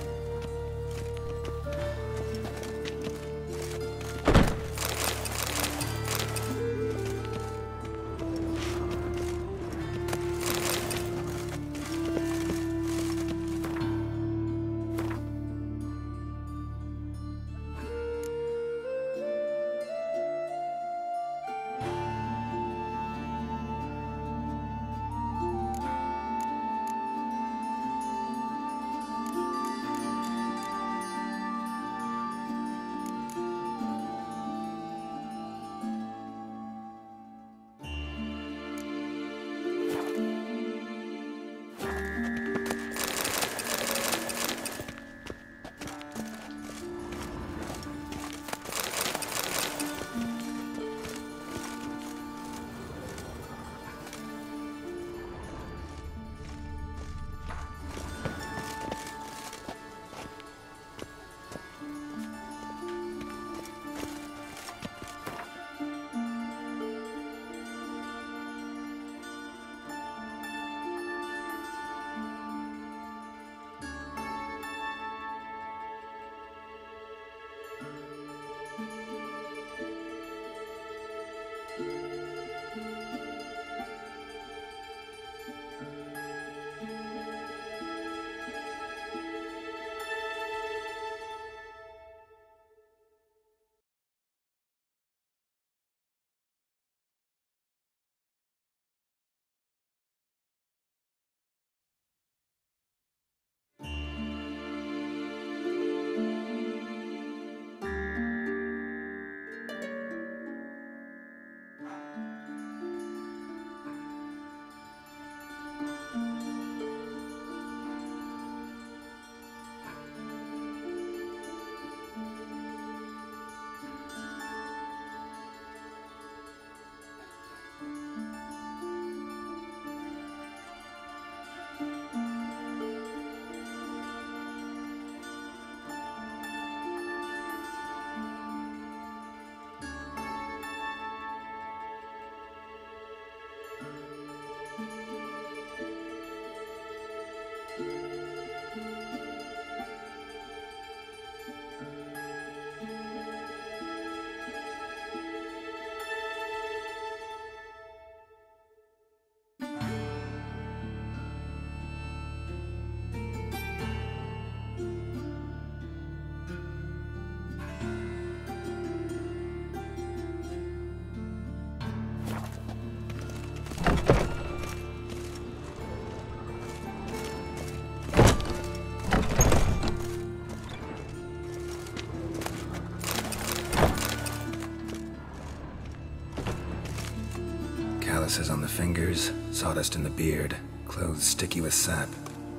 Calluses on the fingers, sawdust in the beard, clothes sticky with sap.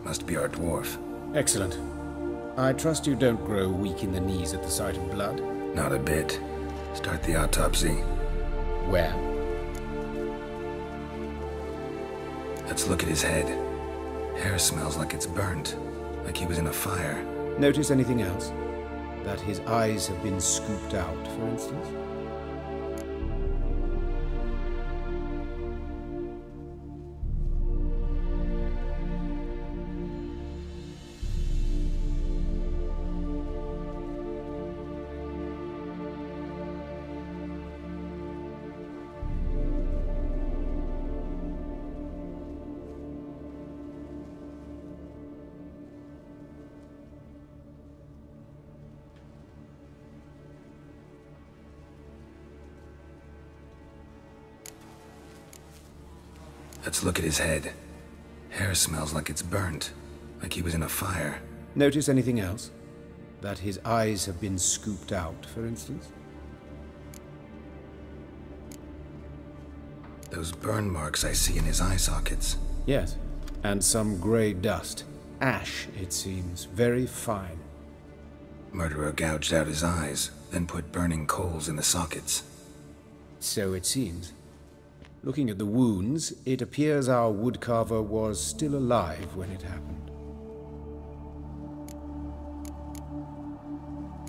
Must be our dwarf. Excellent. I trust you don't grow weak in the knees at the sight of blood? Not a bit. Start the autopsy. Where? Let's look at his head. Hair smells like it's burnt, like he was in a fire. Notice anything else? That his eyes have been scooped out, for instance? Let's look at his head. Hair smells like it's burnt, like he was in a fire. Notice anything else? That his eyes have been scooped out, for instance? Those burn marks I see in his eye sockets. Yes, and some grey dust. Ash, it seems. Very fine. Murderer gouged out his eyes, then put burning coals in the sockets. So it seems. Looking at the wounds, it appears our woodcarver was still alive when it happened.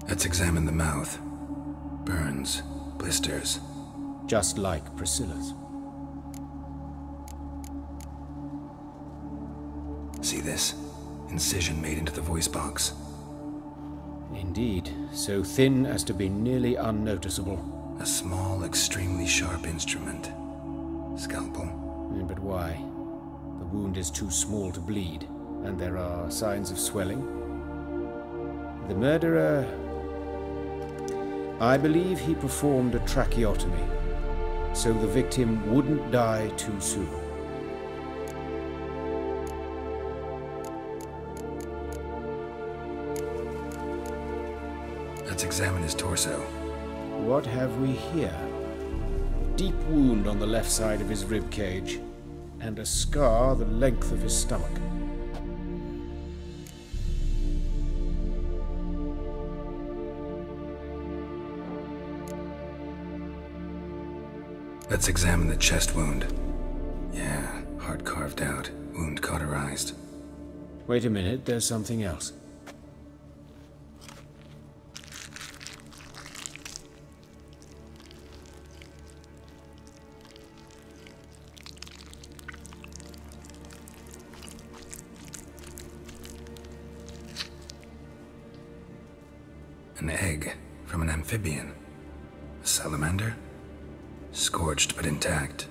Let's examine the mouth. Burns, blisters. Just like Priscilla's. See this? Incision made into the voice box. Indeed, so thin as to be nearly unnoticeable. A small, extremely sharp instrument. Scalpel. But why? The wound is too small to bleed, and there are signs of swelling. The murderer... I believe he performed a tracheotomy, so the victim wouldn't die too soon. Let's examine his torso. What have we here? Deep wound on the left side of his rib cage, and a scar the length of his stomach. Let's examine the chest wound. Yeah, heart carved out, wound cauterized. Wait a minute, there's something else. An egg from an amphibian. A salamander? Scorched but intact.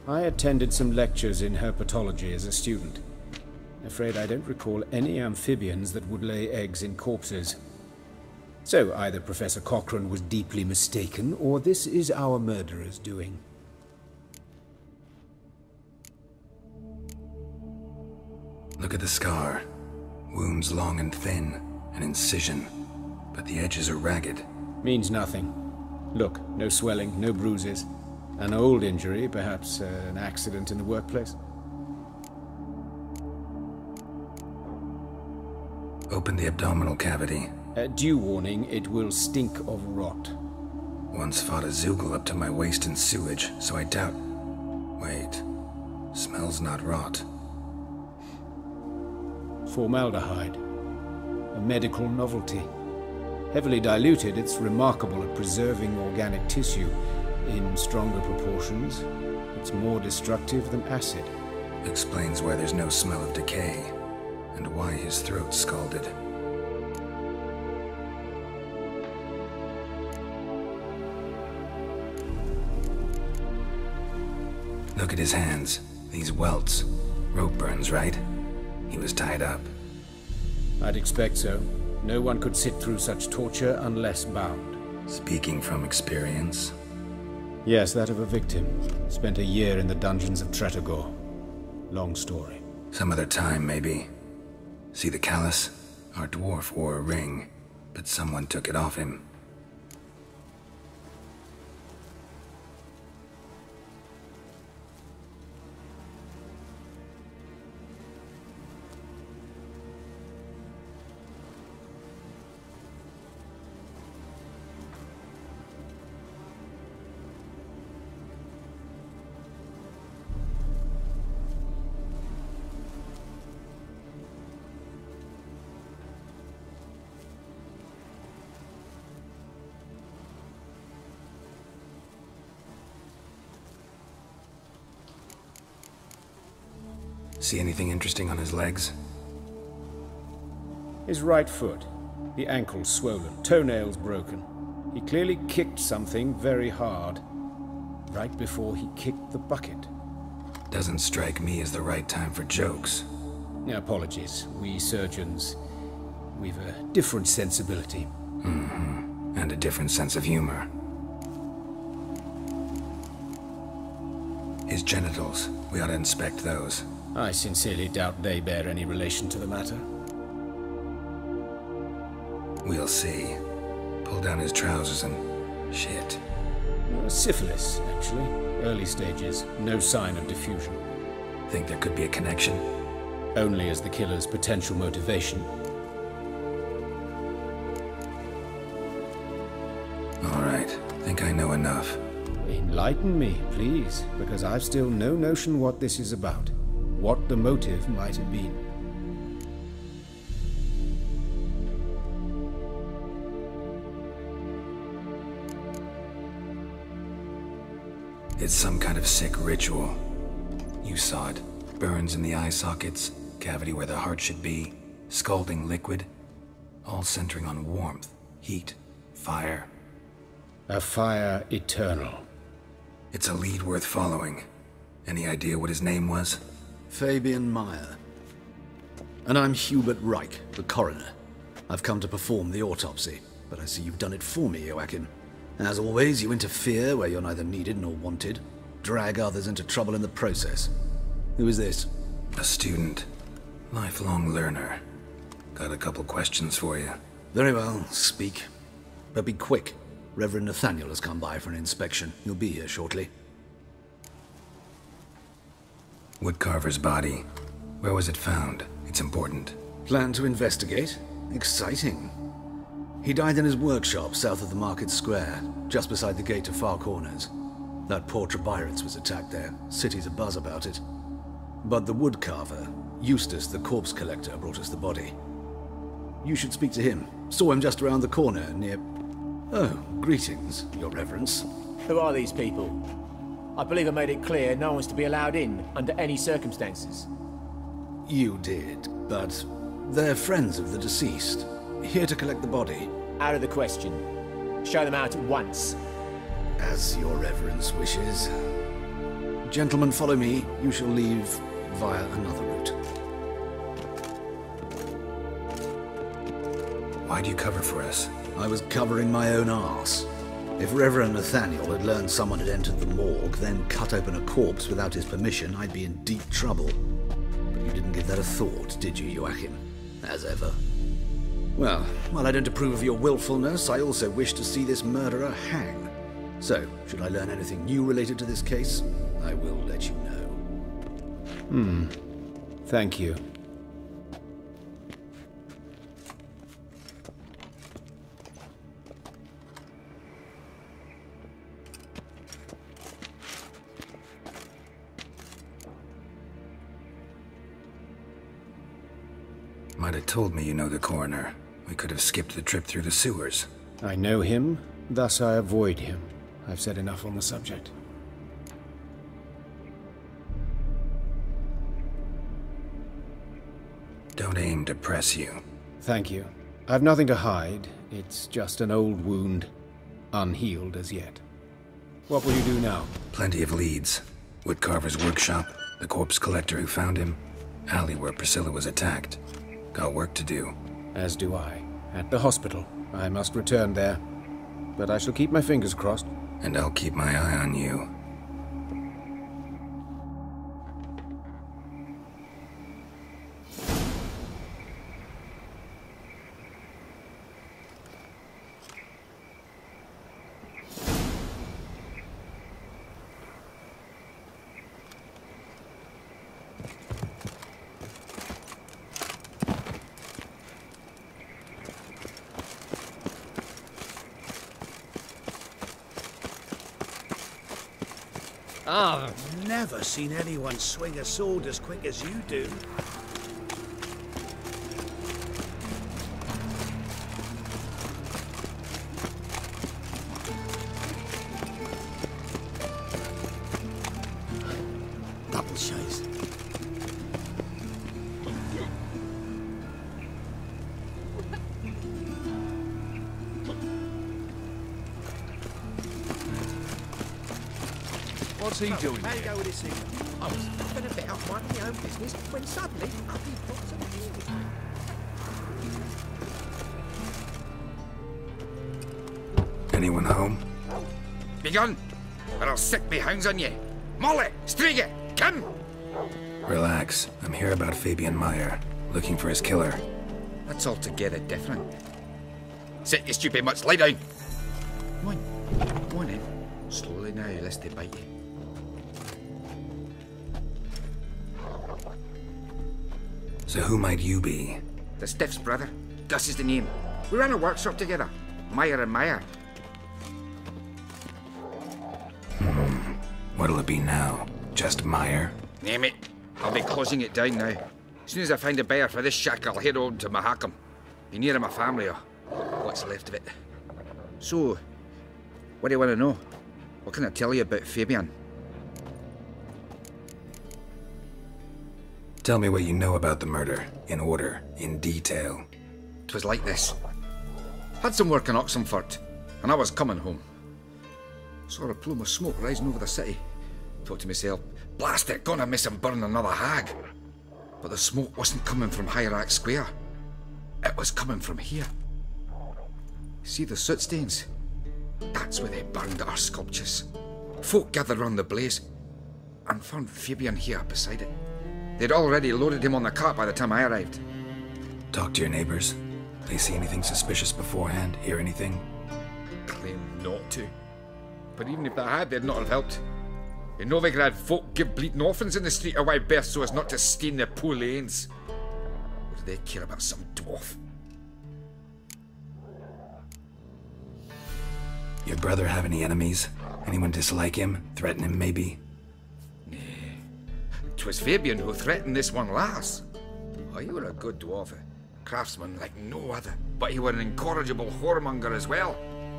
I attended some lectures in herpetology as a student. Afraid I don't recall any amphibians that would lay eggs in corpses. So either Professor Cochrane was deeply mistaken, or this is our murderer's doing. Look at the scar. Wounds long and thin, an incision, but the edges are ragged. Means nothing. Look, no swelling, no bruises. An old injury, perhaps an accident in the workplace. Open the abdominal cavity. Due warning, it will stink of rot. Once fought a Zoogle up to my waist in sewage, so I doubt... Wait. Smells not rot. Formaldehyde. A medical novelty. Heavily diluted, it's remarkable at preserving organic tissue. In stronger proportions, it's more destructive than acid. Explains why there's no smell of decay, and why his throat's scalded. Look at his hands. These welts. Rope burns, right? He was tied up. I'd expect so. No one could sit through such torture unless bound. Speaking from experience? Yes, that of a victim. Spent a year in the dungeons of Tretogor. Long story. Some other time, maybe. See the callus? Our dwarf wore a ring, but someone took it off him. See anything interesting on his legs? His right foot. The ankle swollen, toenails broken. He clearly kicked something very hard. Right before he kicked the bucket. Doesn't strike me as the right time for jokes. Apologies. We surgeons, we've a different sensibility. Mm-hmm. And a different sense of humor. His genitals. We ought to inspect those. I sincerely doubt they bear any relation to the matter. We'll see. Pull down his trousers and... shit. Syphilis, actually. Early stages. No sign of diffusion. Think there could be a connection? Only as the killer's potential motivation. All right. Think I know enough. Enlighten me, please, because I've still no notion what this is about. What the motive might have been. It's some kind of sick ritual. You saw it. Burns in the eye sockets, cavity where the heart should be, scalding liquid, all centering on warmth, heat, fire. A fire eternal. It's a lead worth following. Any idea what his name was? Fabian Meyer. And I'm Hubert Reich, the coroner. I've come to perform the autopsy, but I see you've done it for me, Joachim. As always, you interfere where you're neither needed nor wanted, drag others into trouble in the process. Who is this? A student. Lifelong learner. Got a couple questions for you. Very well, speak. But be quick. Reverend Nathaniel has come by for an inspection. He'll be here shortly. Woodcarver's body. Where was it found? It's important. Plan to investigate? Exciting. He died in his workshop south of the market square, just beside the gate to Far Corners. That poor Trebirans was attacked there. City's abuzz about it. But the woodcarver, Eustace the corpse collector, brought us the body. You should speak to him. Saw him just around the corner near... Oh, greetings, your reverence. Who are these people? I believe I made it clear no one's to be allowed in under any circumstances. You did, but they're friends of the deceased. Here to collect the body. Out of the question. Show them out at once. As your reverence wishes. Gentlemen, follow me. You shall leave via another route. Why do you cover for us? I was covering my own arse. If Reverend Nathaniel had learned someone had entered the morgue, then cut open a corpse without his permission, I'd be in deep trouble. But you didn't give that a thought, did you, Joachim? As ever. Well, while I don't approve of your willfulness, I also wish to see this murderer hang. So, should I learn anything new related to this case, I will let you know. Thank you. Might have told me you know the coroner. We could have skipped the trip through the sewers. I know him, thus I avoid him. I've said enough on the subject. Don't aim to press you. Thank you. I've nothing to hide. It's just an old wound, unhealed as yet. What will you do now? Plenty of leads. Woodcarver's workshop, the corpse collector who found him, alley where Priscilla was attacked. Got work to do. As do I. At the hospital. I must return there. But I shall keep my fingers crossed. And I'll keep my eye on you. I've never seen anyone swing a sword as quick as you do. Double chase. What's he doing How you here? go with this thing? I was nothing about minding my own business when suddenly up he pops and heals. Anyone home? Begone, or I'll set me hounds on you. Molly, Striga, come! Relax. I'm here about Fabian Meyer, looking for his killer. That's altogether different. Sit your stupid mutts, lie down. Come on in. Slowly now, lest they bite you. So who might you be? The Stiff's brother. Gus is the name. We ran a workshop together. Meyer and Meyer. What'll it be now? Just Meyer? Name it. I'll be closing it down now. As soon as I find a buyer for this shack, I'll head on to Mahakam. Be near my family, or what's left of it. So, what do you want to know? What can I tell you about Fabian? Tell me what you know about the murder, in order, in detail. 'Twas like this. Had some work in Oxenford, and I was coming home. Saw a plume of smoke rising over the city. Thought to myself, blast it, gonna miss him burn another hag. But the smoke wasn't coming from Hierarch Square. It was coming from here. See the soot stains? That's where they burned our sculptures. Folk gathered round the blaze and found Fabian here beside it. They'd already loaded him on the cart by the time I arrived. Talk to your neighbors. They see anything suspicious beforehand? Hear anything? Claim not to. But even if they had, they'd not have helped. In Novigrad, folk give bleeding orphans in the street a wide berth so as not to stain their poor lanes. What do they care about some dwarf? Your brother have any enemies? Anyone dislike him? Threaten him, maybe? 'Twas Fabian who threatened this one last. Oh, you were a good dwarf, a craftsman like no other. But you were an incorrigible whoremonger as well.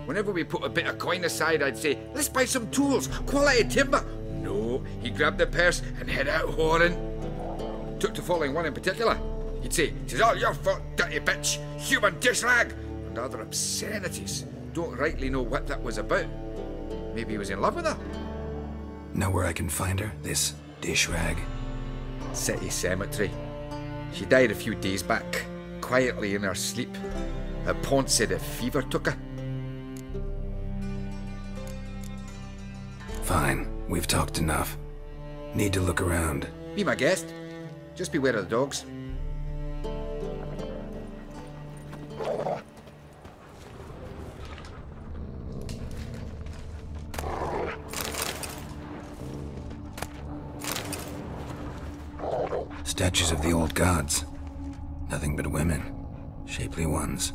Whenever we put a bit of coin aside, I'd say, let's buy some tools, quality timber. No, he grabbed the purse and head out whoring. Took to following one in particular. He'd say, "'Tis all your fault, dirty bitch, human dish rag," and other obscenities. Don't rightly know what that was about. Maybe he was in love with her. Know where I can find her, this dish rag? City cemetery. She died a few days back, quietly in her sleep. Her pont said a fever took her. Fine, we've talked enough. Need to look around. Be my guest. Just beware of the dogs. Statues of the old gods. Nothing but women. Shapely ones.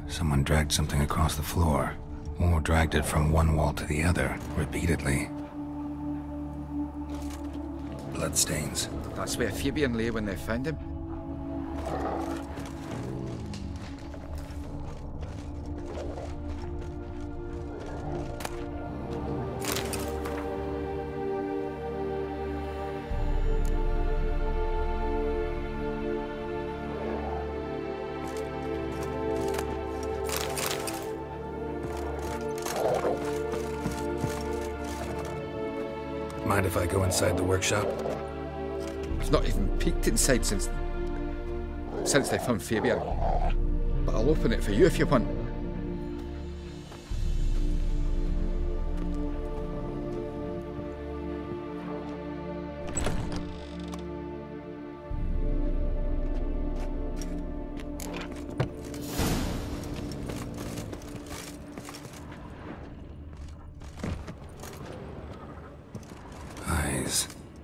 Someone dragged something across the floor. Or dragged it from one wall to the other, repeatedly. Bloodstains. That's where Fabian lay when they found him. Mind if I go inside the workshop? I've not even peeked inside since they found Fabian. But I'll open it for you if you want.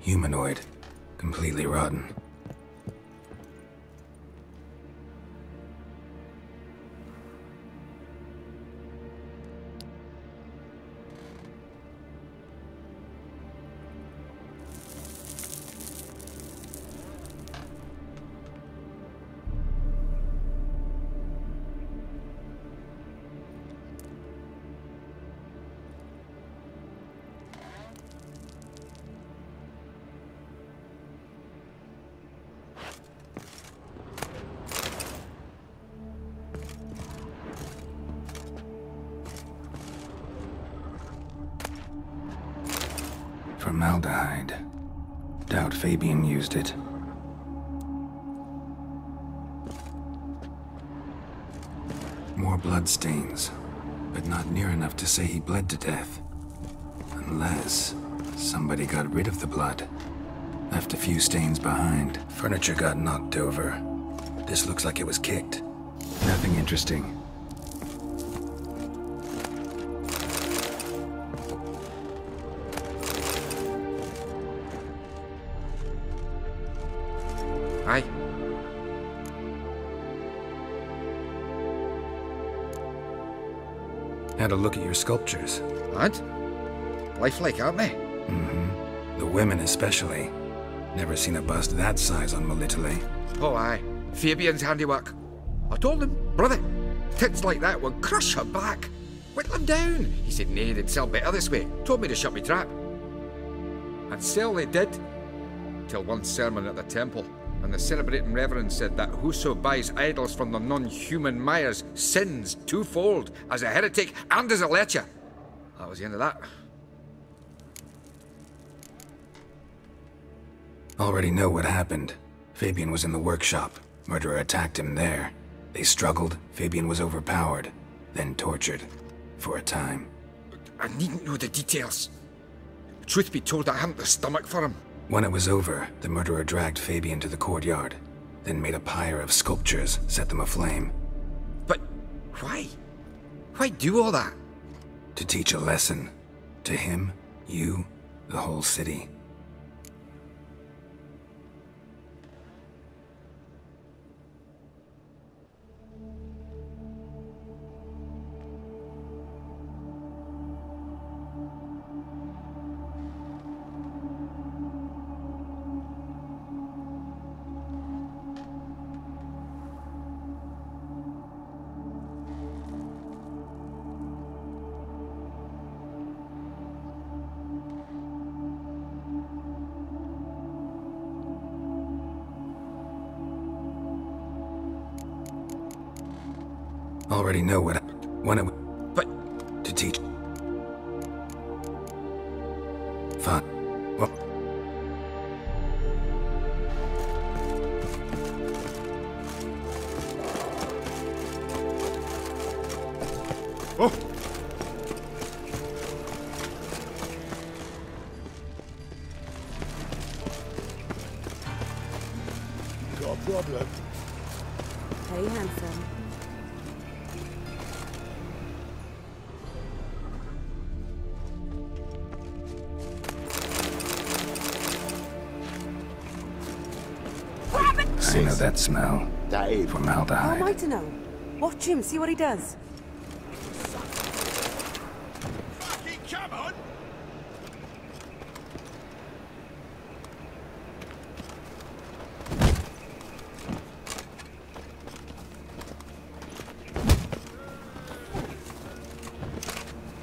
Humanoid. Completely rotten. Formaldehyde. Doubt Fabian used it. More bloodstains, but not near enough to say he bled to death. Unless somebody got rid of the blood. Left a few stains behind. Furniture got knocked over. This looks like it was kicked. Nothing interesting. Aye. Had a look at your sculptures. And? Lifelike, aren't they? Mm-hmm. The women especially. Never seen a bust that size on Melitele. Oh aye. Fabian's handiwork. I told him, brother, tits like that would crush her back. Whittle them down. He said, nay, they'd sell better this way. Told me to shut me trap. And sell they did. Till one sermon at the temple, and the celebrating reverend said that whoso buys idols from the non-human Myers sins twofold, as a heretic and as a lecher. That was the end of that. Already know what happened. Fabian was in the workshop. Murderer attacked him there. They struggled. Fabian was overpowered, then tortured. For a time. I needn't know the details. Truth be told, I hadn't the stomach for him. When it was over, the murderer dragged Fabian to the courtyard, then made a pyre of sculptures, set them aflame. But why? Why do all that? To teach a lesson. To him, you, the whole city. Already know what when it. But to teach. Fine. Well. Oh. Got a problem? Hey, handsome. I know that smell. Formaldehyde. How am I to know? Watch him, see what he does. Fucking come on!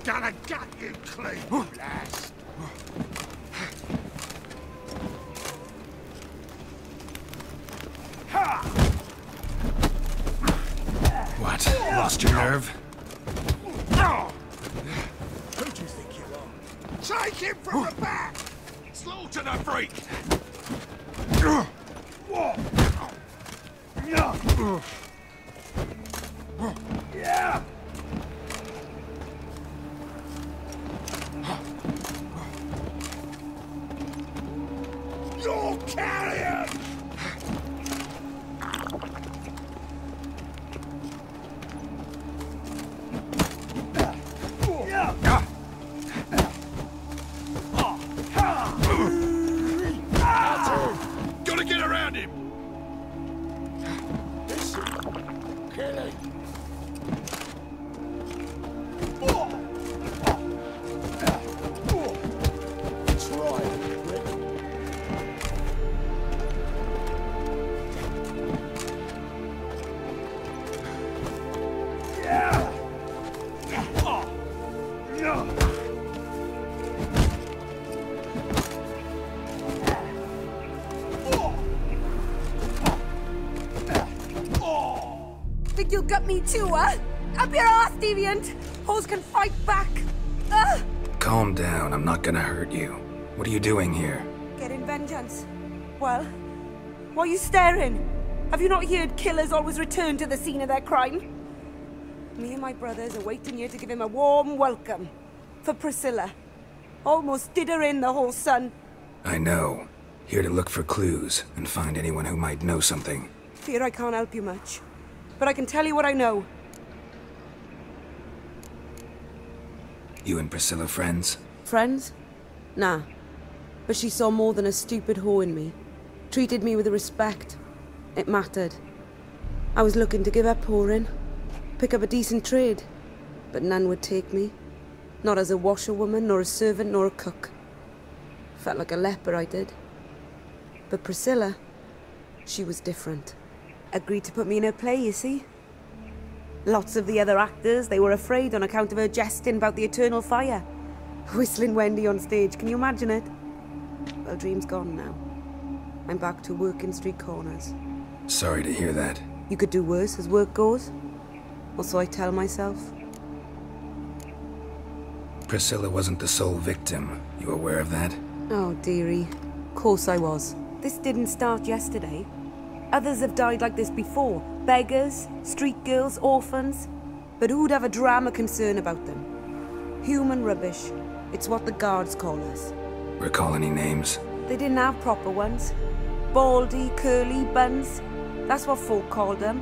Gonna gut you clean, lass. What? Lost your nerve? Who do you think you are? Take him from the back! Slaughter the freak! Yeah! You're carrion! Gotta get around him! Listen, Kelly. Try it, Rick. Yeah! Think you'll gut me too, huh? Up your ass, deviant! Hoes can fight back! Calm down, I'm not gonna hurt you. What are you doing here? Getting vengeance. Well, why are you staring? Have you not heard killers always return to the scene of their crime? Me and my brothers are waiting here to give him a warm welcome. For Priscilla. Almost did her in, the whole son. I know. Here to look for clues and find anyone who might know something. Fear I can't help you much. But I can tell you what I know. You and Priscilla friends? Friends? Nah. But she saw more than a stupid whore in me. Treated me with respect. It mattered. I was looking to give up whoring. Pick up a decent trade. But none would take me. Not as a washerwoman, nor a servant, nor a cook. Felt like a leper, I did. But Priscilla, she was different. Agreed to put me in her play, you see. Lots of the other actors, they were afraid on account of her jesting about the eternal fire. Whistling Wendy on stage, can you imagine it? little dream's gone now. I'm back to working street corners. Sorry to hear that. You could do worse as work goes. Or so I tell myself. Priscilla wasn't the sole victim. You aware of that? Oh, dearie. Of course I was. This didn't start yesterday. Others have died like this before. Beggars, street girls, orphans. But who'd have a drama concern about them? Human rubbish. It's what the guards call us. Recall any names? They didn't have proper ones. Baldy, curly, buns. That's what folk called them.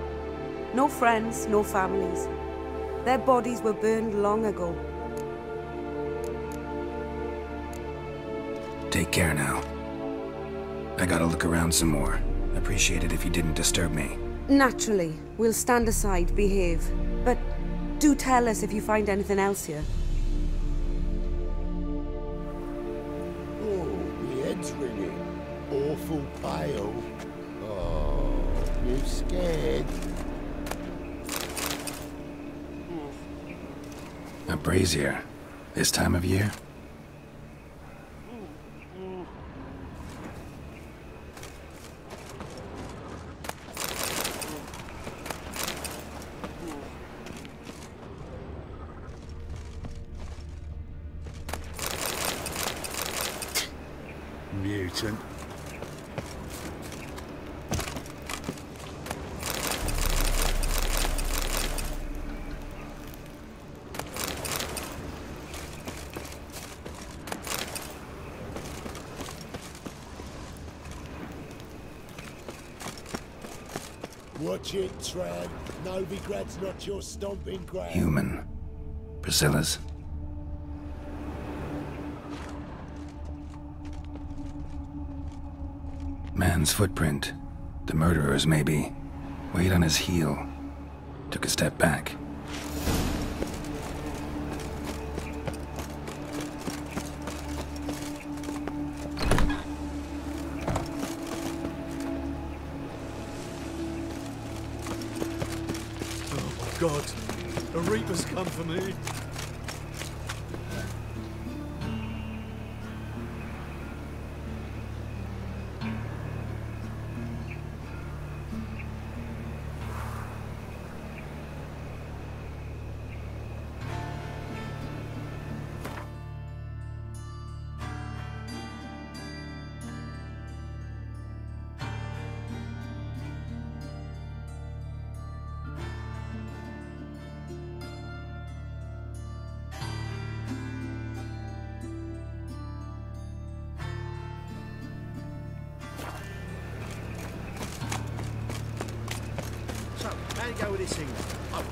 No friends, no families. Their bodies were burned long ago. Take care now. I gotta look around some more. Appreciate it if you didn't disturb me. Naturally. We'll stand aside, behave. But do tell us if you find anything else here. Oh, my head's ringing. Awful pale. Oh, you scared? A brazier. This time of year? Mutant. Watch it, Tramp. Novigrad's not your stomping ground. Human. Priscilla's. Man's footprint. The murderer's, maybe. Weight on his heel. Took a step back. God, a Reaper's come for me. How'd it go with this thing? Oh.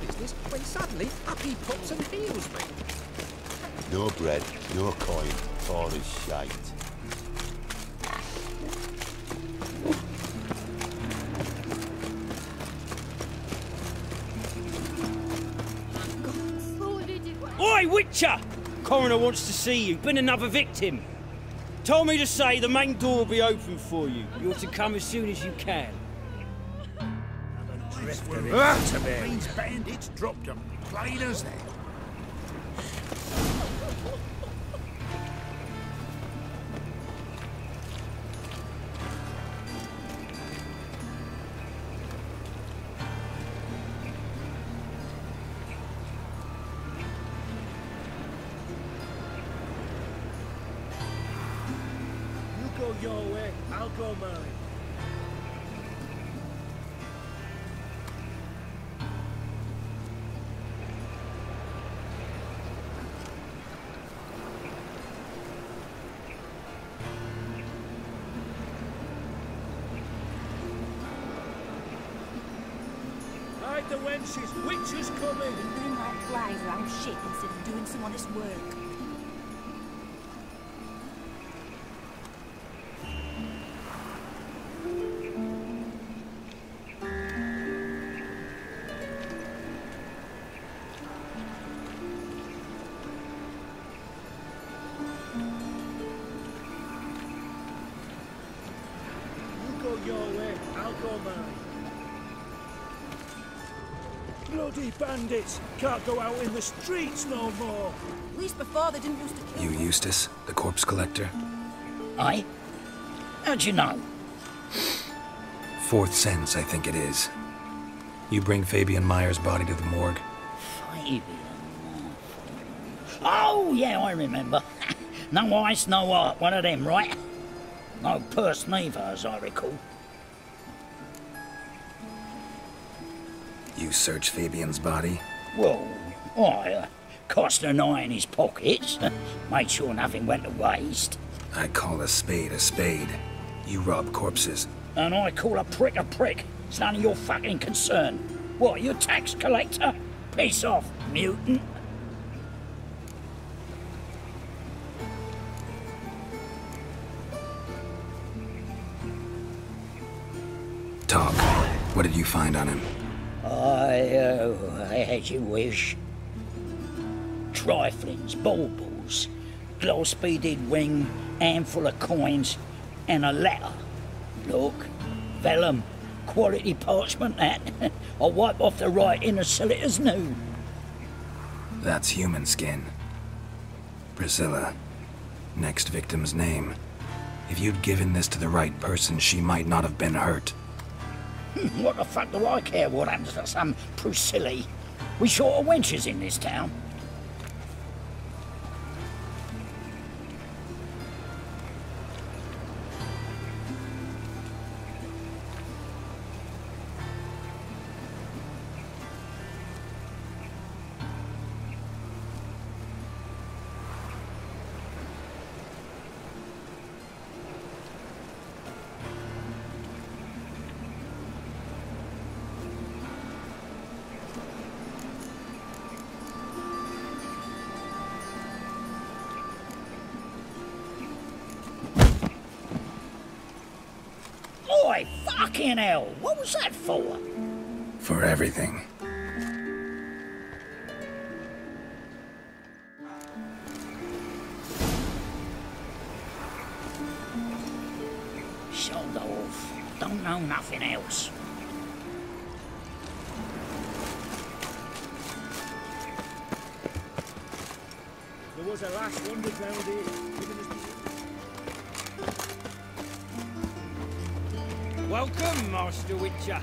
Business when suddenly up he pops and heals me. No bread, no coin, all is shite. Oi, Witcher! Coroner wants to see you. Been another victim. Told me to say the main door will be open for you. You're to come as soon as you can. Means bandits dropped them. Plain as that. You go your way, I'll go mine. The wenches, witches coming! Bring that flies around shit instead of doing some honest work. your way, I'll go mine. Bloody bandits! Can't go out in the streets no more! At least before they didn't used to kill You Eustace, the corpse collector? Aye? How'd you know? Fourth sense, I think it is. You bring Fabian Meyer's body to the morgue. Fabian. Oh, yeah, I remember. No ice, no art, one of them, right? No purse neither, as I recall. You searched Fabian's body? Well, I cast an eye in his pockets, made sure nothing went to waste. I call a spade a spade. You rob corpses. And I call a prick a prick. It's none of your fucking concern. What, you tax collector? Piss off, mutant. Talk. What did you find on him? As you wish. Triflings, baubles, gloss-beaded ring, handful of coins, and a letter. Look, vellum, quality parchment that. I'll wipe off the writing and sell it as new. That's human skin. Priscilla. Next victim's name. If you'd given this to the right person, she might not have been hurt. What the fuck do I care what happens to some Priscilla? We short of wenches in this town. Oi, fucking hell! What was that for? For everything. Sold off. Don't know nothing else. There was a last wonder round here. Welcome, Master Witcher.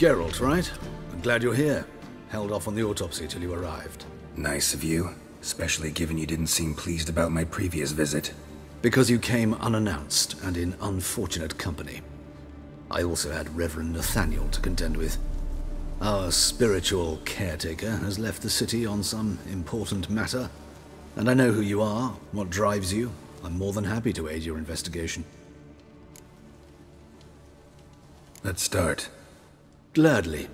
Geralt, right? I'm glad you're here. Held off on the autopsy till you arrived. Nice of you, especially given you didn't seem pleased about my previous visit. Because you came unannounced and in unfortunate company. I also had Reverend Nathaniel to contend with. Our spiritual caretaker has left the city on some important matter, and I know who you are, what drives you. I'm more than happy to aid your investigation. Let's start. Gladly.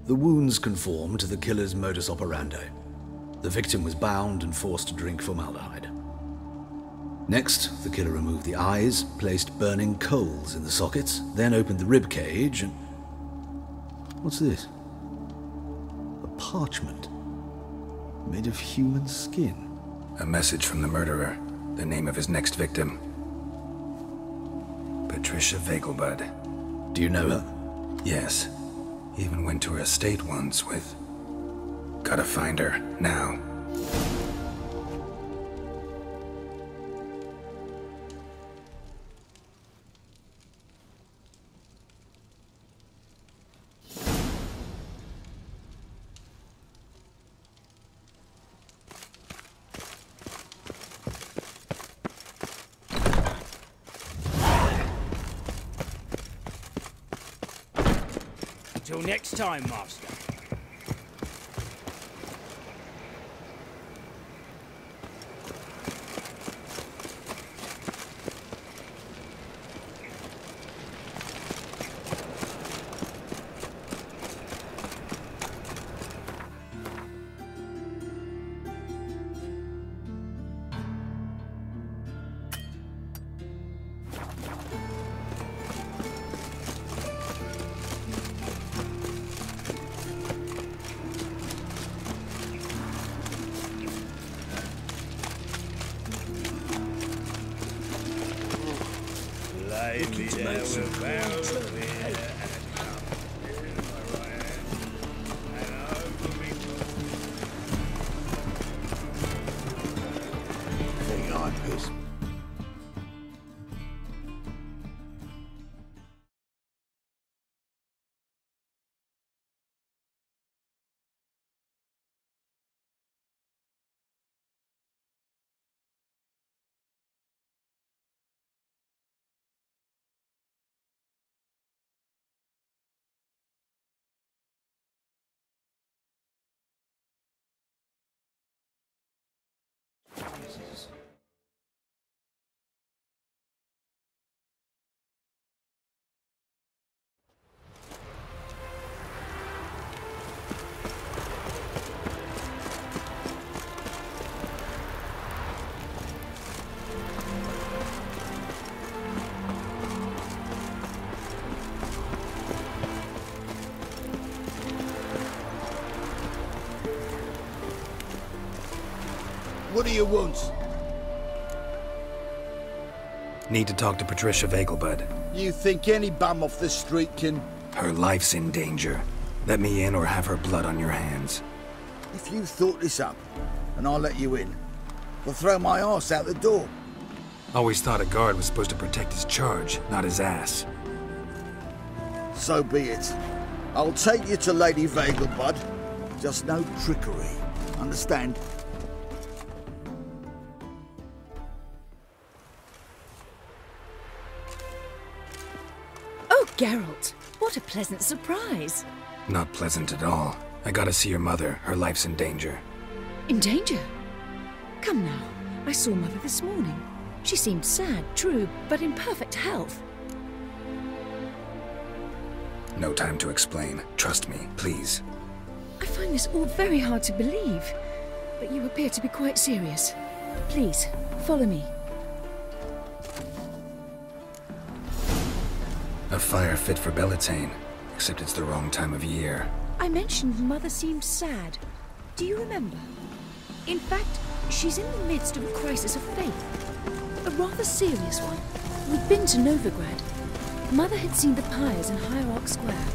The wounds conform to the killer's modus operandi. The victim was bound and forced to drink formaldehyde. Next, the killer removed the eyes, placed burning coals in the sockets, then opened the rib cage and... What's this? A parchment. Made of human skin. A message from the murderer. The name of his next victim. Patricia Vegelbud. Do you know her? Yes. Even went to her estate once with... Gotta find her, now. Till next time, Master. What do you want? Need to talk to Patricia Vegelbud. You think any bum off the street can... Her life's in danger. Let me in or have her blood on your hands. If you thought this up, and I'll let you in, I'll throw my arse out the door. Always thought a guard was supposed to protect his charge, not his ass. So be it. I'll take you to Lady Vegelbud. Just no trickery. Understand? Oh, Geralt, what a pleasant surprise. Not pleasant at all. I gotta see your mother. Her life's in danger. In danger? Come now, I saw Mother this morning. She seemed sad, true, but in perfect health. No time to explain. Trust me, please. I find this all very hard to believe, but you appear to be quite serious. Please, follow me. A fire fit for Bellatane, except it's the wrong time of year. I mentioned Mother seemed sad. Do you remember? In fact, she's in the midst of a crisis of faith. A rather serious one. We'd been to Novigrad. Mother had seen the pyres in Hierarch Square,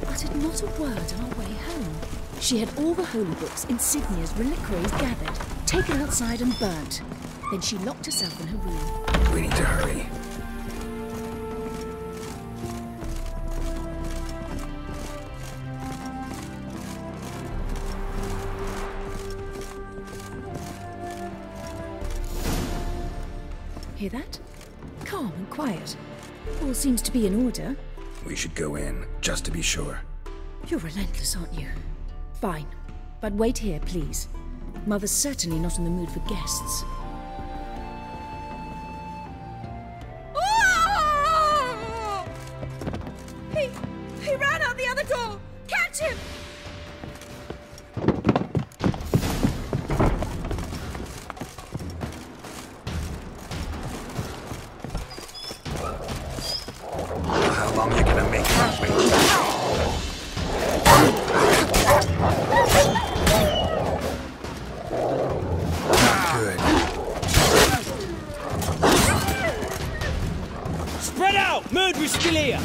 uttered not a word on our way home. She had all the holy books, insignias, reliquaries gathered, taken outside and burnt. Then she locked herself in her room. We need to hurry. Hear that? Calm and quiet. All seems to be in order. We should go in, just to be sure. You're relentless, aren't you? Fine. But wait here, please. Mother's certainly not in the mood for guests. He ran out the other door! Catch him! How long are you gonna make it wait? Good. Spread out! Murderer's still here!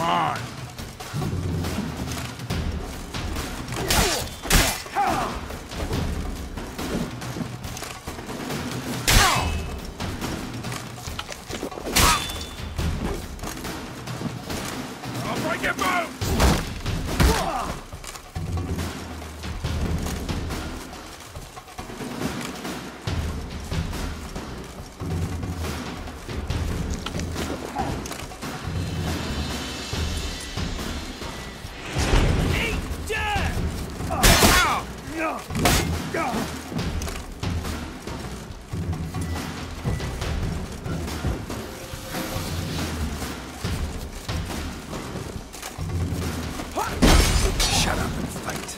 Come on. I'll break your bones! Shut up and fight.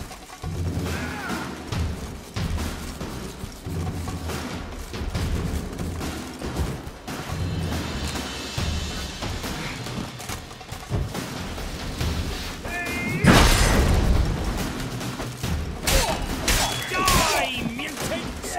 Die, mutants!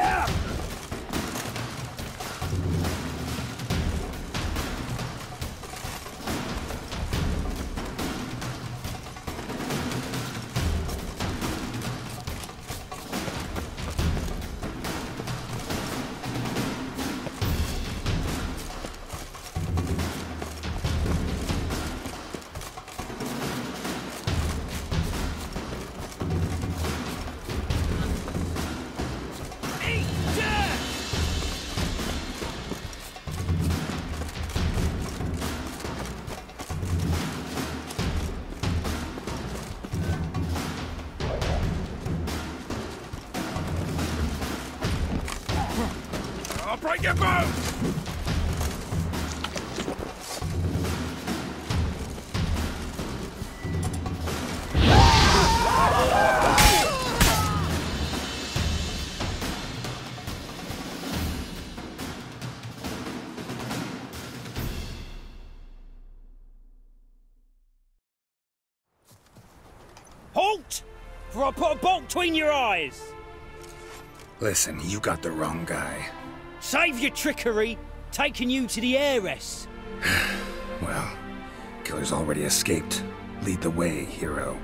I'll break your bones! Halt! For I put a bolt between your eyes! Listen, you got the wrong guy. Save your trickery, taking you to the heiress. Well, killer's already escaped. Lead the way, hero.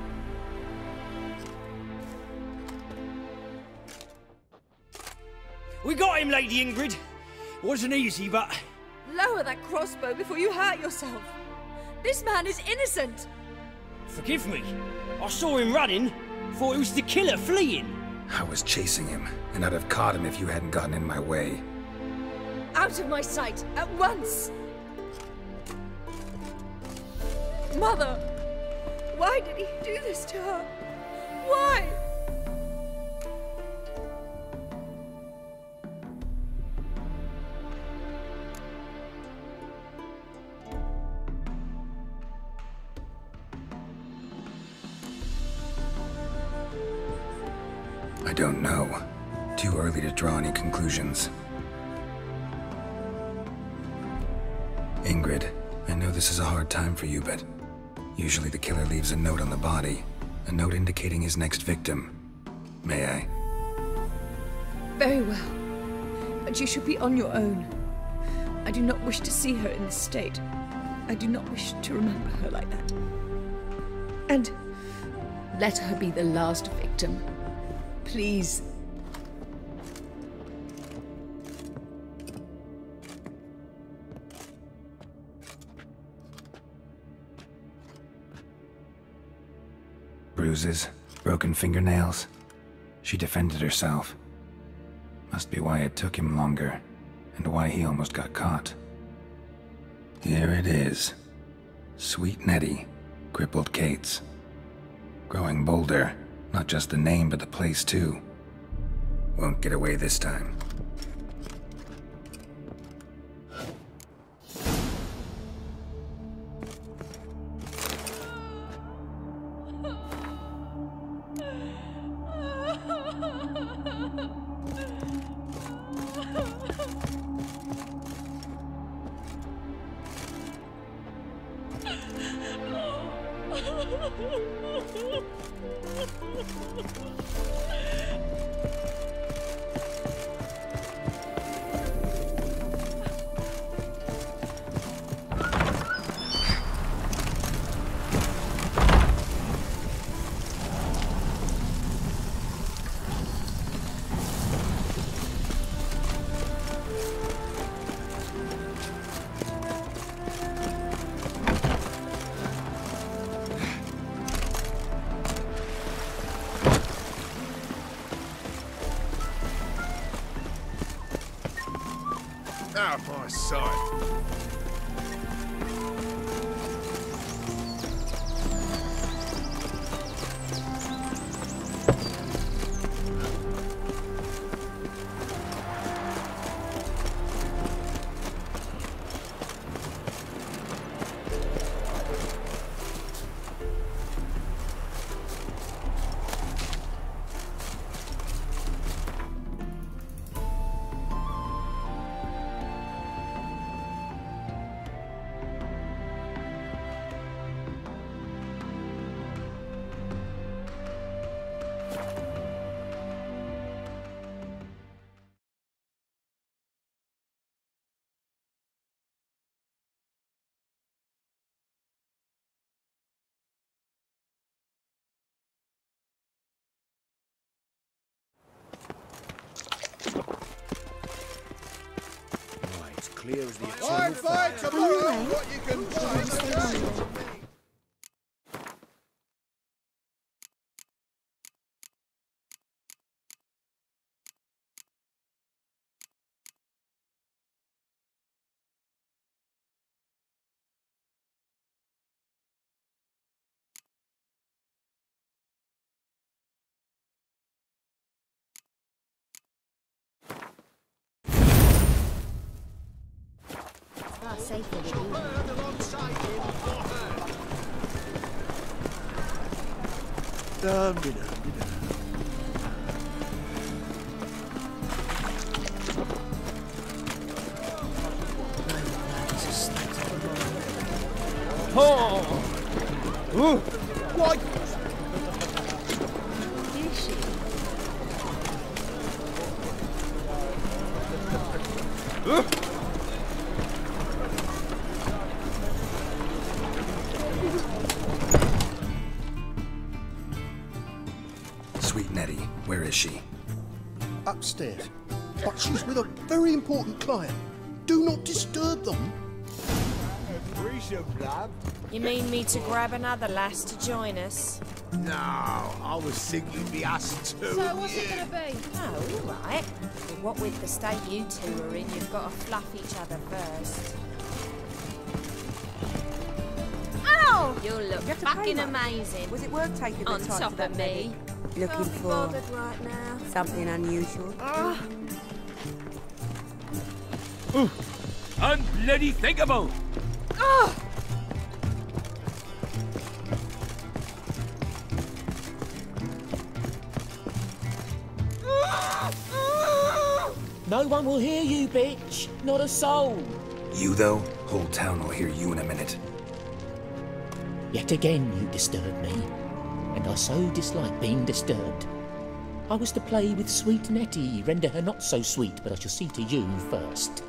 We got him, Lady Ingrid. Wasn't easy, but... Lower that crossbow before you hurt yourself. This man is innocent. Forgive me. I saw him running. Thought it was the killer fleeing. I was chasing him, and I'd have caught him if you hadn't gotten in my way. Out of my sight, at once! Mother! Why did he do this to her? Why? I don't know. Too early to draw any conclusions. Ingrid, I know this is a hard time for you, but usually the killer leaves a note on the body. A note indicating his next victim. May I? Very well. But you should be on your own. I do not wish to see her in this state. I do not wish to remember her like that. And let her be the last victim. Please. Bruises, broken fingernails. She defended herself. Must be why it took him longer, and why he almost got caught. Here it is. Sweet Nettie, crippled Kate's. Growing bolder, not just the name but the place too. Won't get away this time. Out of my sight. Clear as the Fine, fine, tomorrow, what you can find. Safer with you. Oh! Ooh! What? Is she? Sweet Nettie, where is she? Upstairs. But she's with a very important client. Do not disturb them. You mean me to grab another lass to join us? No, I was thinking the us too. So what's it gonna be? Oh, all right. But what with the state you two are in, you've got to fluff each other first. Ow! You'll look fucking amazing. Was it worth taking the on time top to that of me? Looking Can't be for bothered right now. something unusual. Unbloody thinkable! No one will hear you, bitch. Not a soul. You, though? Whole town will hear you in a minute. Yet again you disturb me, and I so dislike being disturbed. I was to play with sweet Nettie, render her not so sweet, but I shall see to you first.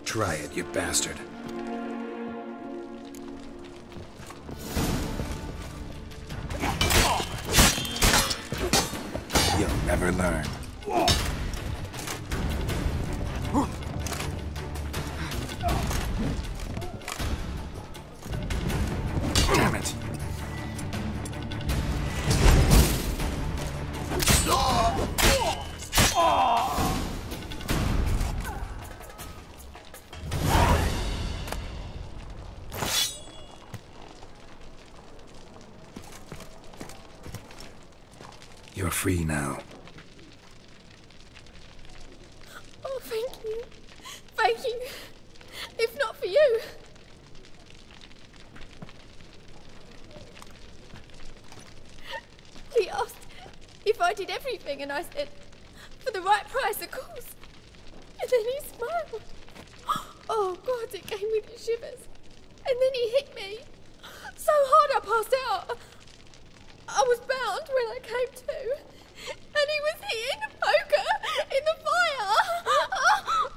Try it, you bastard. You'll never learn. Damn it. You're free now. Oh, thank you. Thank you. If not for you. He asked if I did everything, and I said, for the right price, of course. And then he smiled. Oh, God, it gave me the shivers. And then he hit me so hard I passed out. I was bound when I came to, and he was hitting a poker in the fire.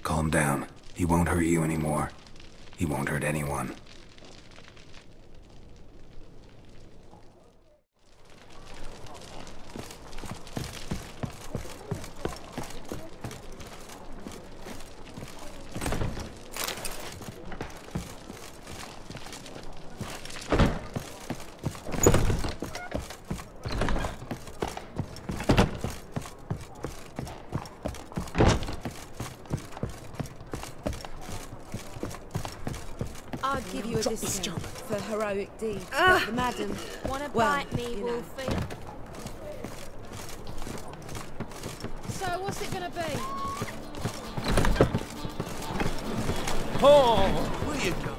Calm down. He won't hurt you anymore. He won't hurt anyone. I'd give you a discount for heroic deeds, Ah! but the madam... Wanna well, bite me, you know. Wolfie? So, what's it gonna be? Oh, where you go?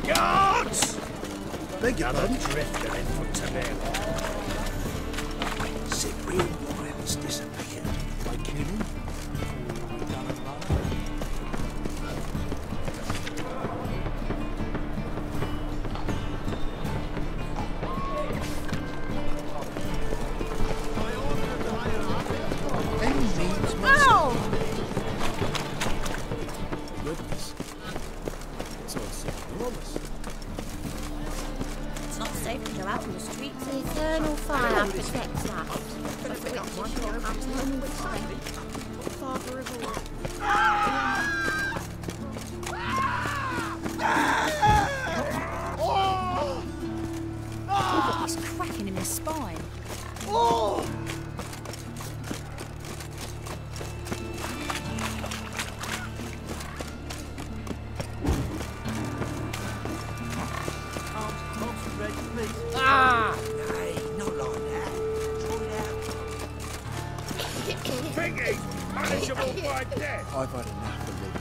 Guards! Beg your pardon? Drifter in front of him. Cyprian Wiles disappeared. By killing? Goodness. It's all so enormous. It's not safe to go out on the streets. The eternal fire protects us. But the witch sure comes home with fire. Father of all. He's cracking in his spine. Oh! Ah! Hey, not like that. Throw it out. Piggy! Punishable by death! I've had enough of it.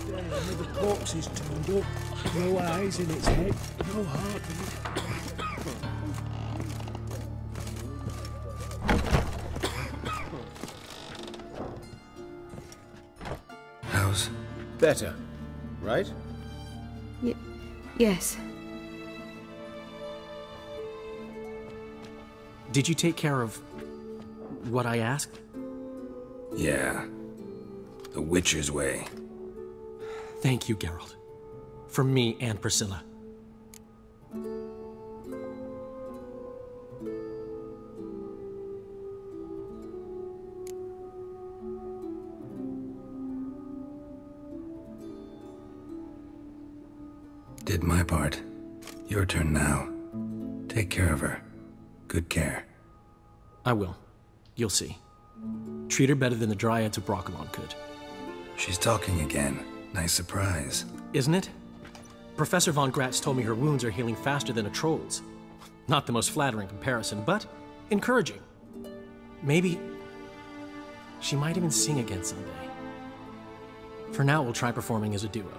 Another corpse is turned up. No eyes in its head, no heart in it. How's... Better, right? Yes. Did you take care of what I asked? Yeah. The Witcher's way. Thank you, Geralt. From me and Priscilla. Did my part. Your turn now. Take care of her. Good care. I will. You'll see. Treat her better than the Dryads of Broccolon could. She's talking again. Nice surprise. Isn't it? Professor Von Gratz told me her wounds are healing faster than a troll's. Not the most flattering comparison, but encouraging. Maybe she might even sing again someday. For now, we'll try performing as a duo.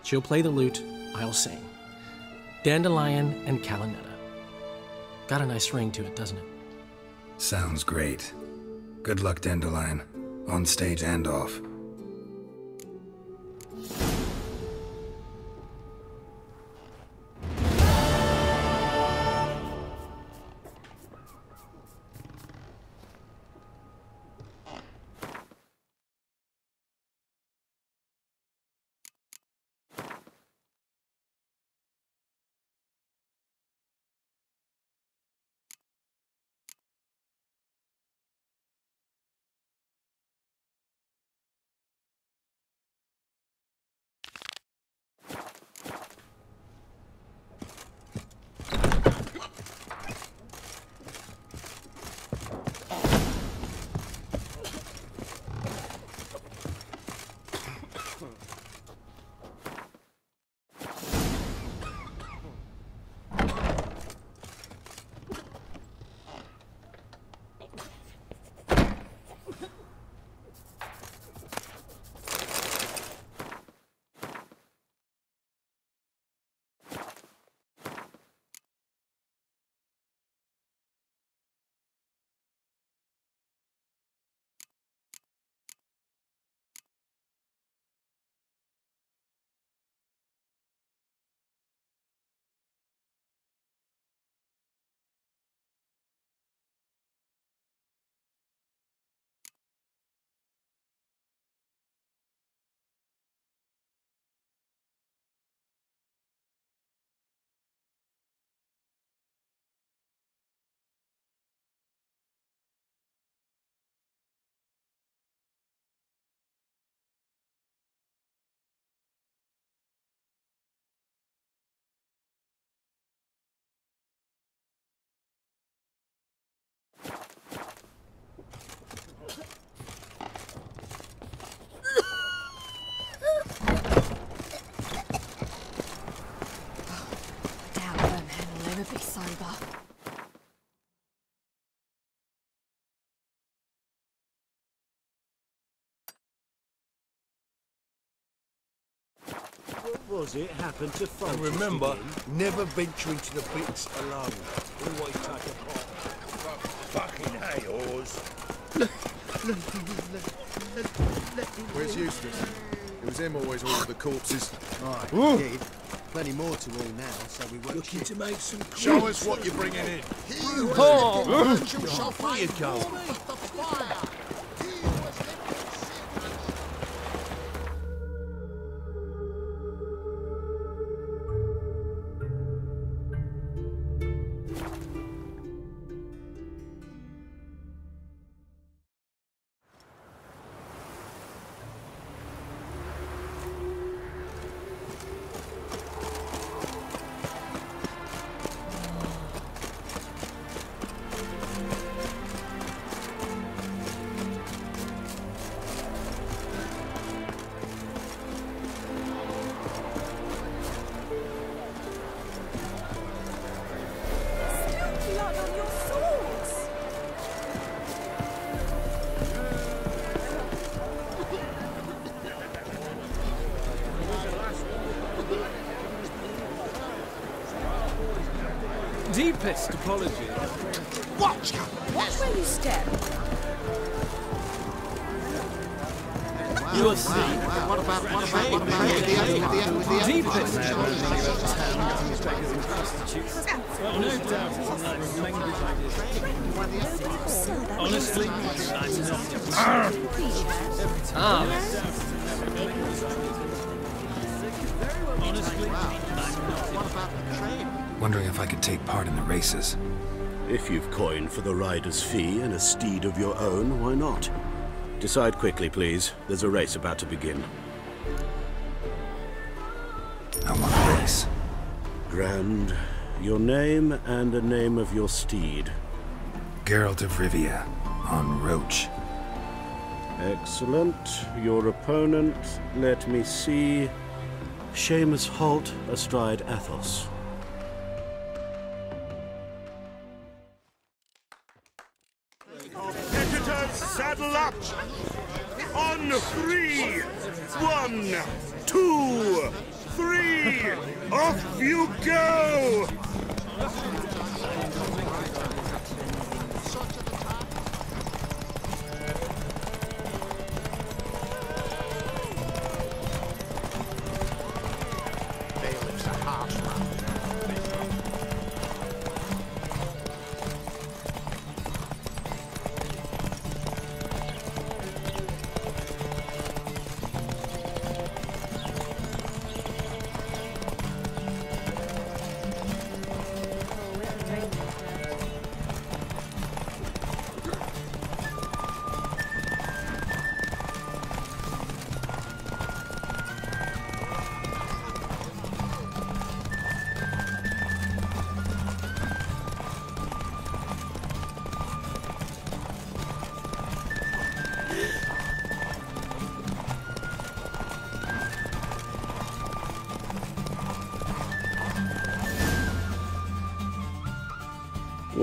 She'll play the lute, I'll sing. Dandelion and Calinetta. Got a nice ring to it, doesn't it? Sounds great. Good luck, Dandelion. On stage and off. What was it happened to folks? And remember, never venture into the pits alone. Always take a pot. Fucking hey, oars. Where's Eustace? It was him always ordered the corpses. Right, Ooh. did. Plenty more to all now, so we won't Looking to make some Show us what you're bringing in. Where you go? Deepest apology. Watch where you step. You will see. What about the Deepest. Well, no doubt it's another language idea. Honestly, Wondering if I could take part in the races. If you've coin for the rider's fee and a steed of your own, why not? Decide quickly, please. There's a race about to begin. I want a race. Grand. Your name and the name of your steed. Geralt of Rivia, on Roach. Excellent. Your opponent, let me see. Seamus Holt astride Athos. competitors, saddle up! On 3! 1, 2, 3! Off you go! Bailiff's a harsh man.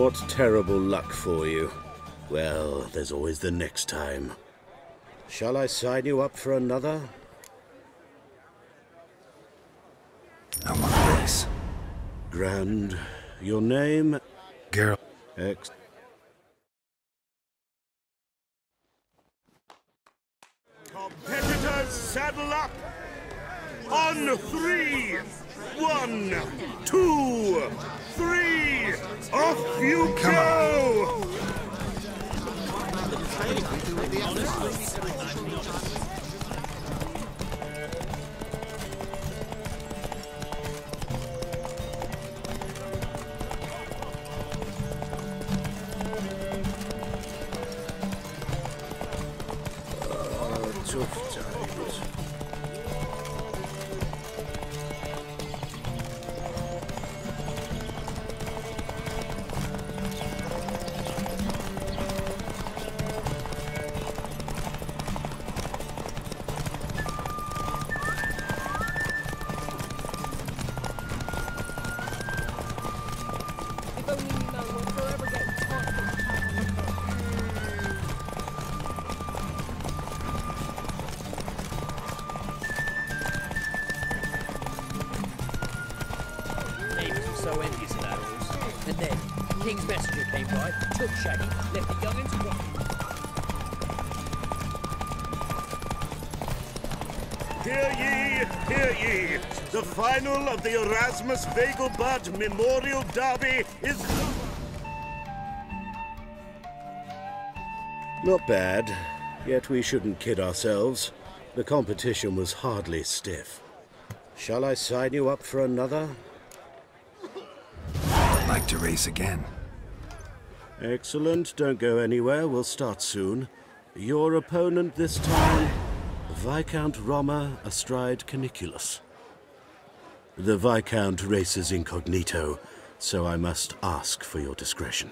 What terrible luck for you. Well, there's always the next time. Shall I sign you up for another? I want a race. Grand. Your name? Geralt. Competitors, saddle up! On 3! 1, 2, 3! Off you go! Tough times. If only you know we'll forever get taught. Shaggy. Left the youngins Hear ye, hear ye! The final of the Erasmus Vegelbud Memorial Derby is... Not bad, yet we shouldn't kid ourselves. The competition was hardly stiff. Shall I sign you up for another? I'd like to race again. Excellent, don't go anywhere, we'll start soon. Your opponent this time, Viscount Roma astride Caniculus. The Viscount races incognito, so I must ask for your discretion.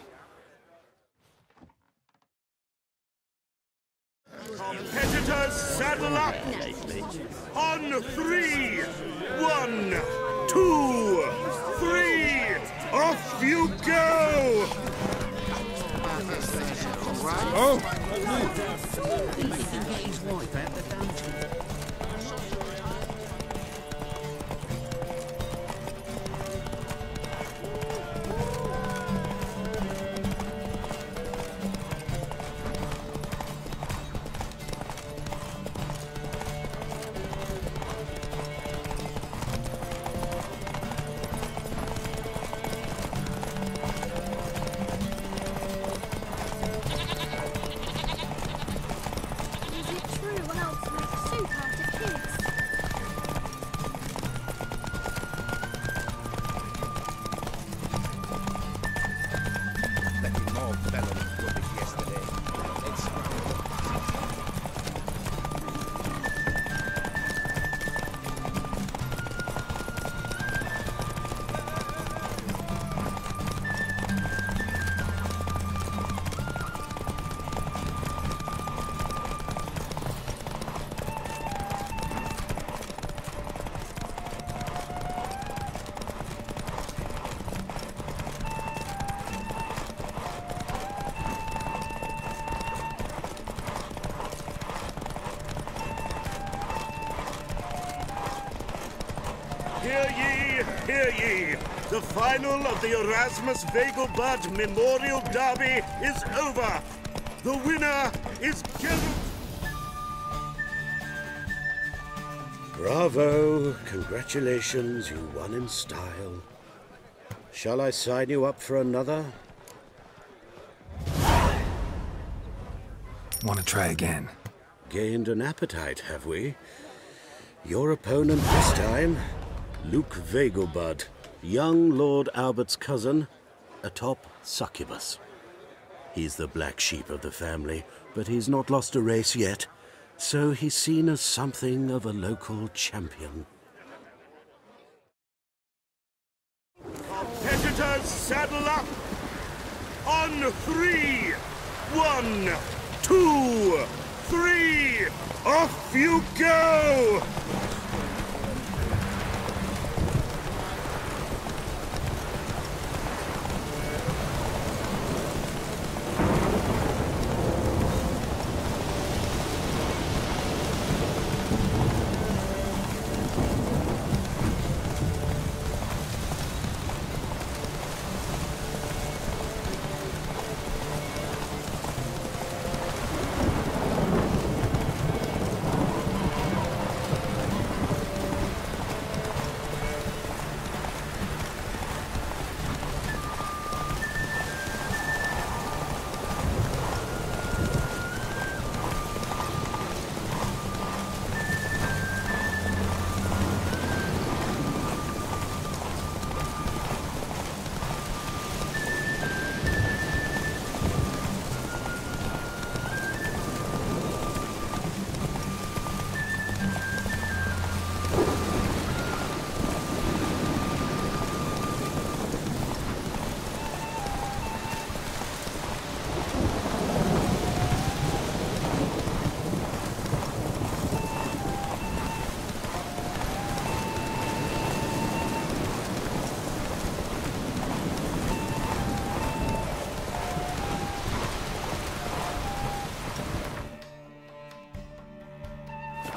Competitors, saddle up! On 3! 1, 2, 3! Off you go! Oh! Hear ye, hear ye! The final of the Erasmus Vegelbud Memorial Derby is over! The winner is Gerald... Bravo! Congratulations, you won in style. Shall I sign you up for another? Want to try again? Gained an appetite, have we? Your opponent this time, Luke Vegelbud, young Lord Albert's cousin, atop Succubus. He's the black sheep of the family, but he's not lost a race yet, so he's seen as something of a local champion. Competitors, saddle up! On 3! 1, 2, 3! Off you go!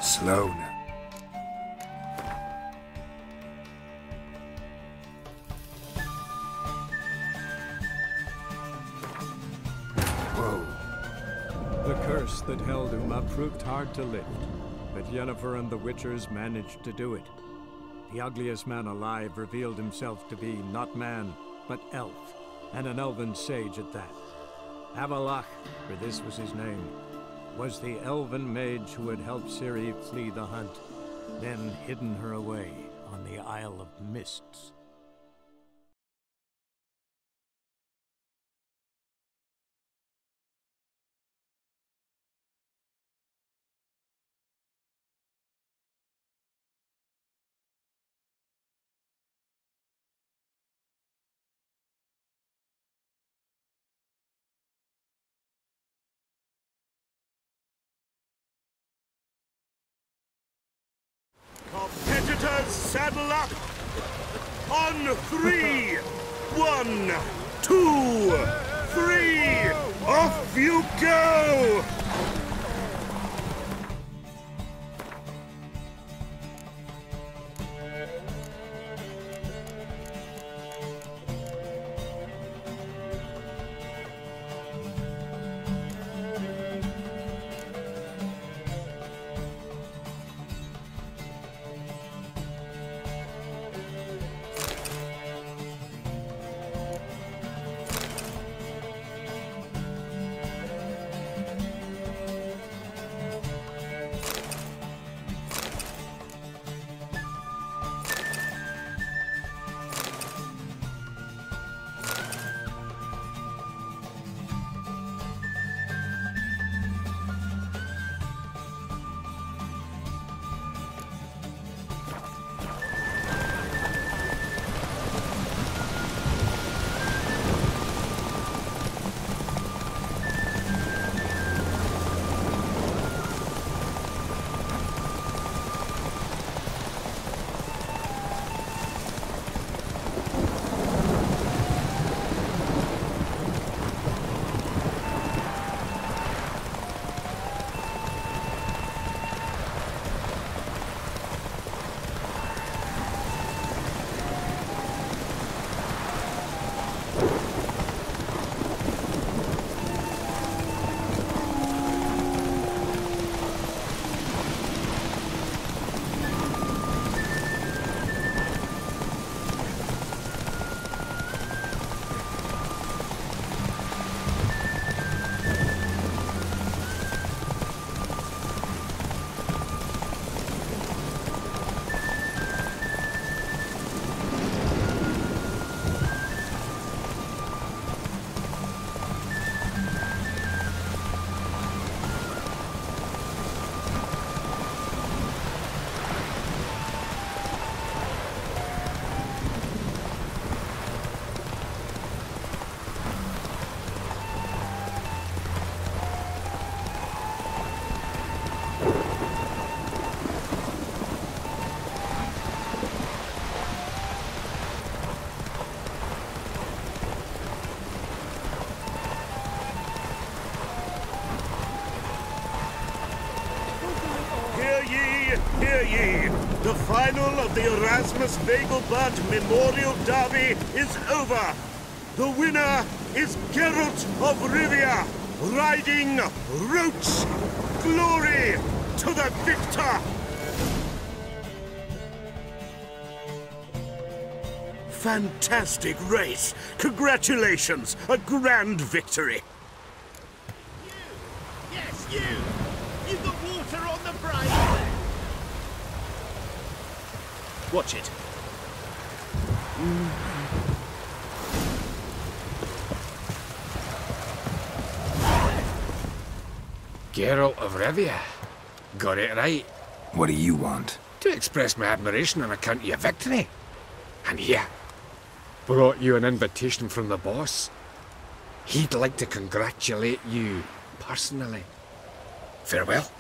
Slow now. curse that held Uma proved hard to lift, but Yennefer and the Witchers managed to do it. The ugliest man alive revealed himself to be not man, but elf, and an elven sage at that. Avalach, for this was his name, was the elven mage who had helped Ciri flee the hunt, then hidden her away on the Isle of Mists. Competitors, saddle up! On 3! 1, 2, 3! Off you go! Hear ye! The final of the Erasmus Vegelbud Memorial Derby is over! The winner is Geralt of Rivia, riding Roach! Glory to the victor! Fantastic race! Congratulations! A grand victory! Yes, you! You've got water on the brain! Watch it. Geralt of Rivia. Got it right. What do you want? To express my admiration on account of your victory. And here, brought you an invitation from the boss. He'd like to congratulate you personally. Farewell.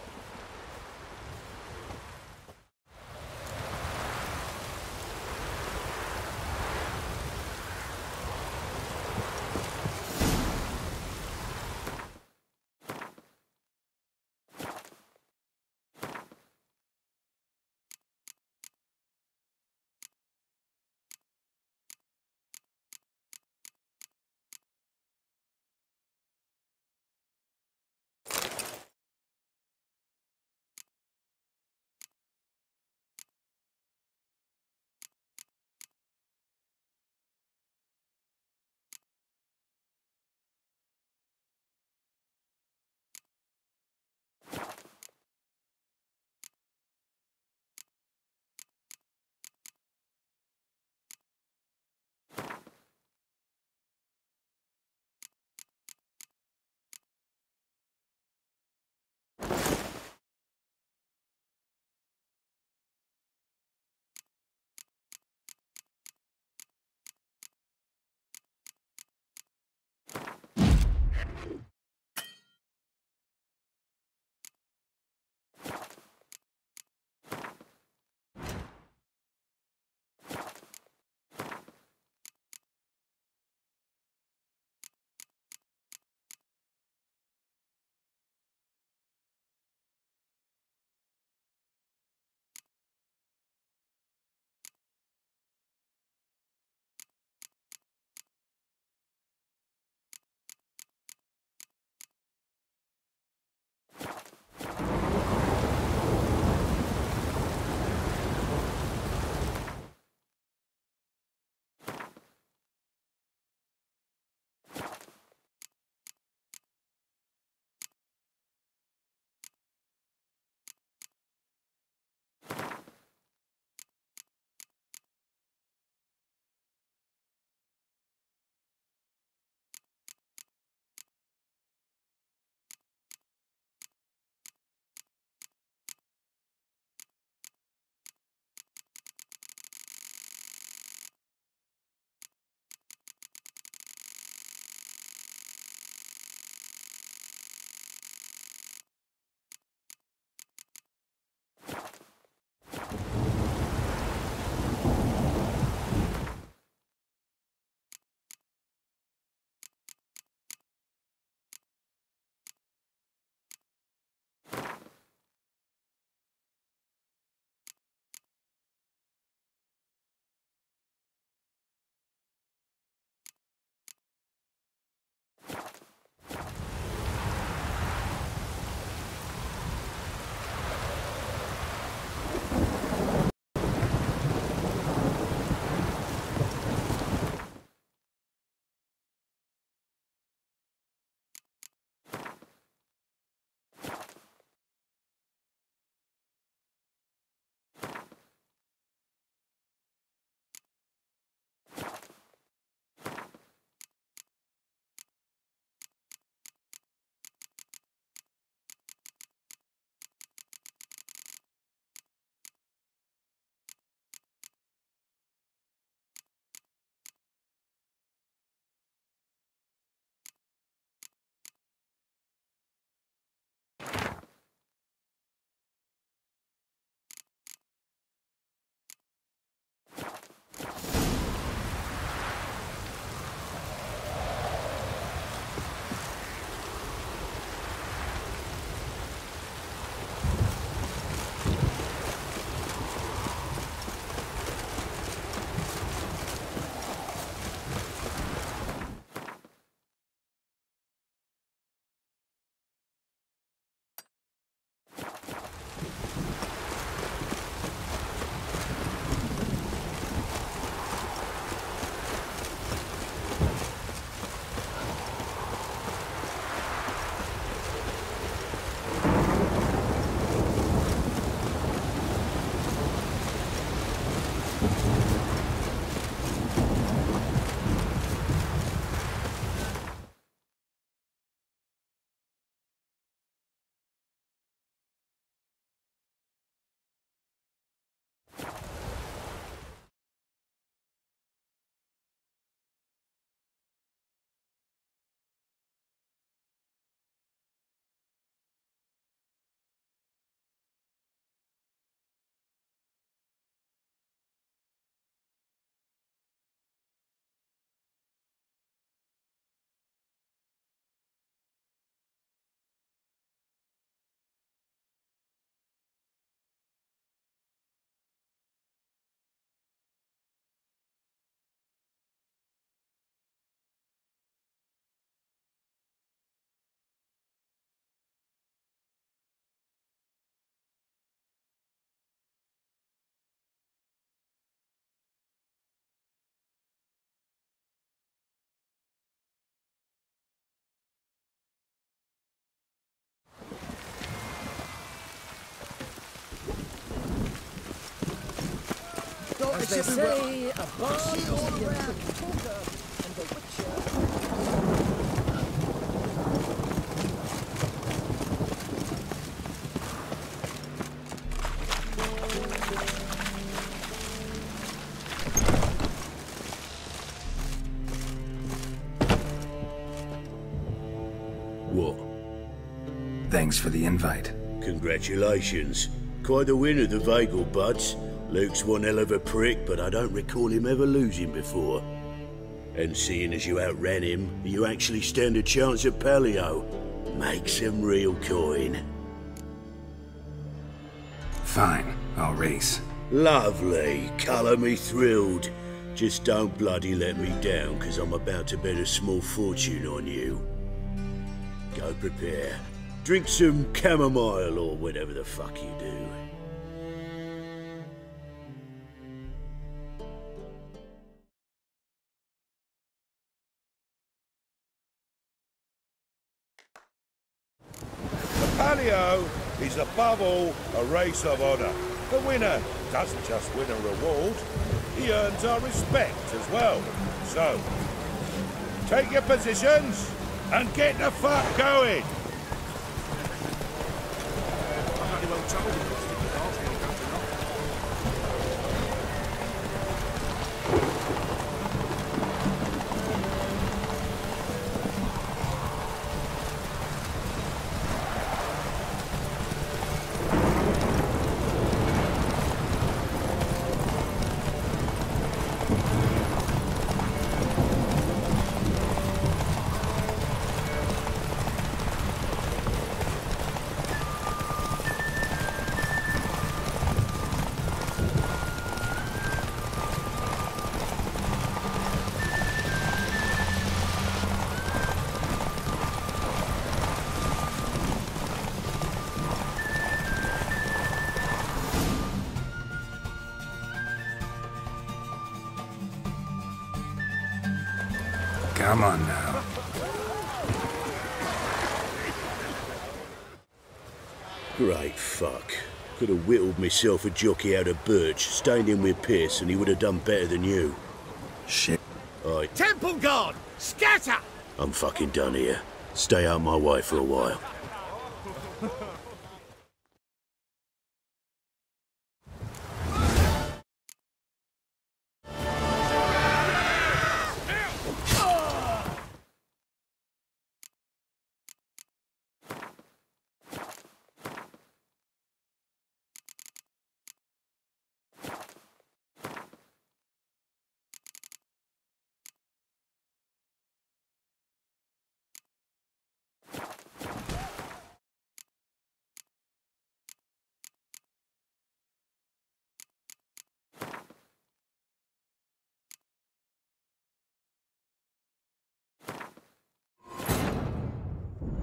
they say, a body all around poker and the witcher. What? Thanks for the invite. Congratulations. Quite the winner, the Vagel Buds. Luke's one hell of a prick, but I don't recall him ever losing before. And seeing as you outran him, you actually stand a chance at Paleo. Make some real coin. Fine, I'll race. Lovely. Colour me thrilled. Just don't bloody let me down, 'cause I'm about to bet a small fortune on you. Go prepare. Drink some chamomile or whatever the fuck you do. The Palio is above all a race of honour. The winner doesn't just win a reward, he earns our respect as well. So, take your positions and get the fuck going! Come on now. Great fuck. Could have whittled myself a jockey out of birch, stained him with piss, and he would have done better than you. Shit. Temple Guard! Scatter! I'm fucking done here. Stay out my way for a while.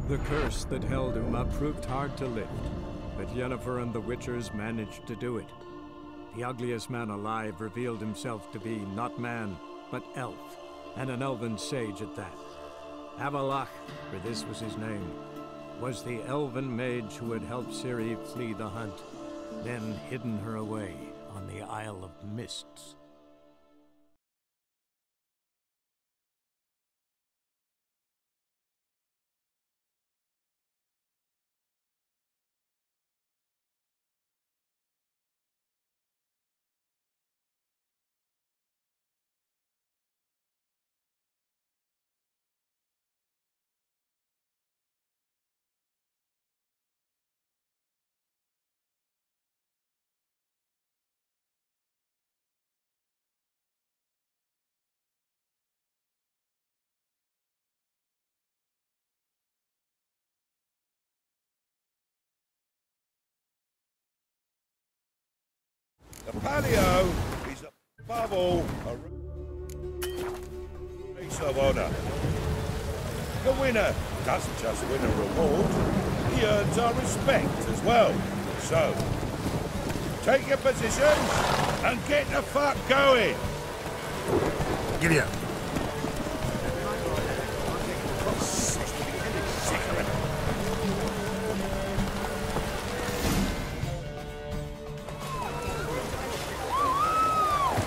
The curse that held Uma proved hard to lift, but Yennefer and the Witchers managed to do it. The ugliest man alive revealed himself to be not man, but elf, and an elven sage at that. Avalach, for this was his name, was the elven mage who had helped Ciri flee the hunt, then hidden her away on the Isle of Mists. The Palio is above all a race of honour. The winner doesn't just win a reward, he earns our respect as well. So, take your positions and get the fuck going! Giddy up.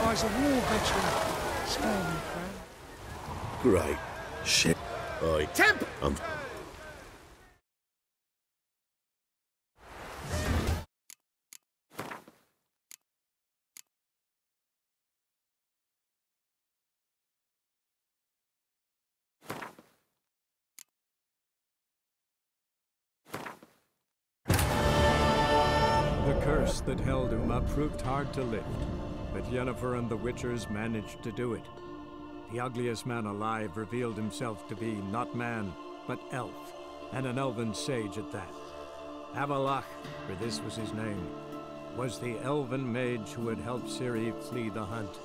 I He's a war veteran. Skyline crowd. Great. Shit. Oi. Temp! The curse that held Uma proved hard to lift, but Yennefer and the Witchers managed to do it. The ugliest man alive revealed himself to be not man, but elf, and an elven sage at that. Avalach, for this was his name, was the elven mage who had helped Ciri flee the hunt,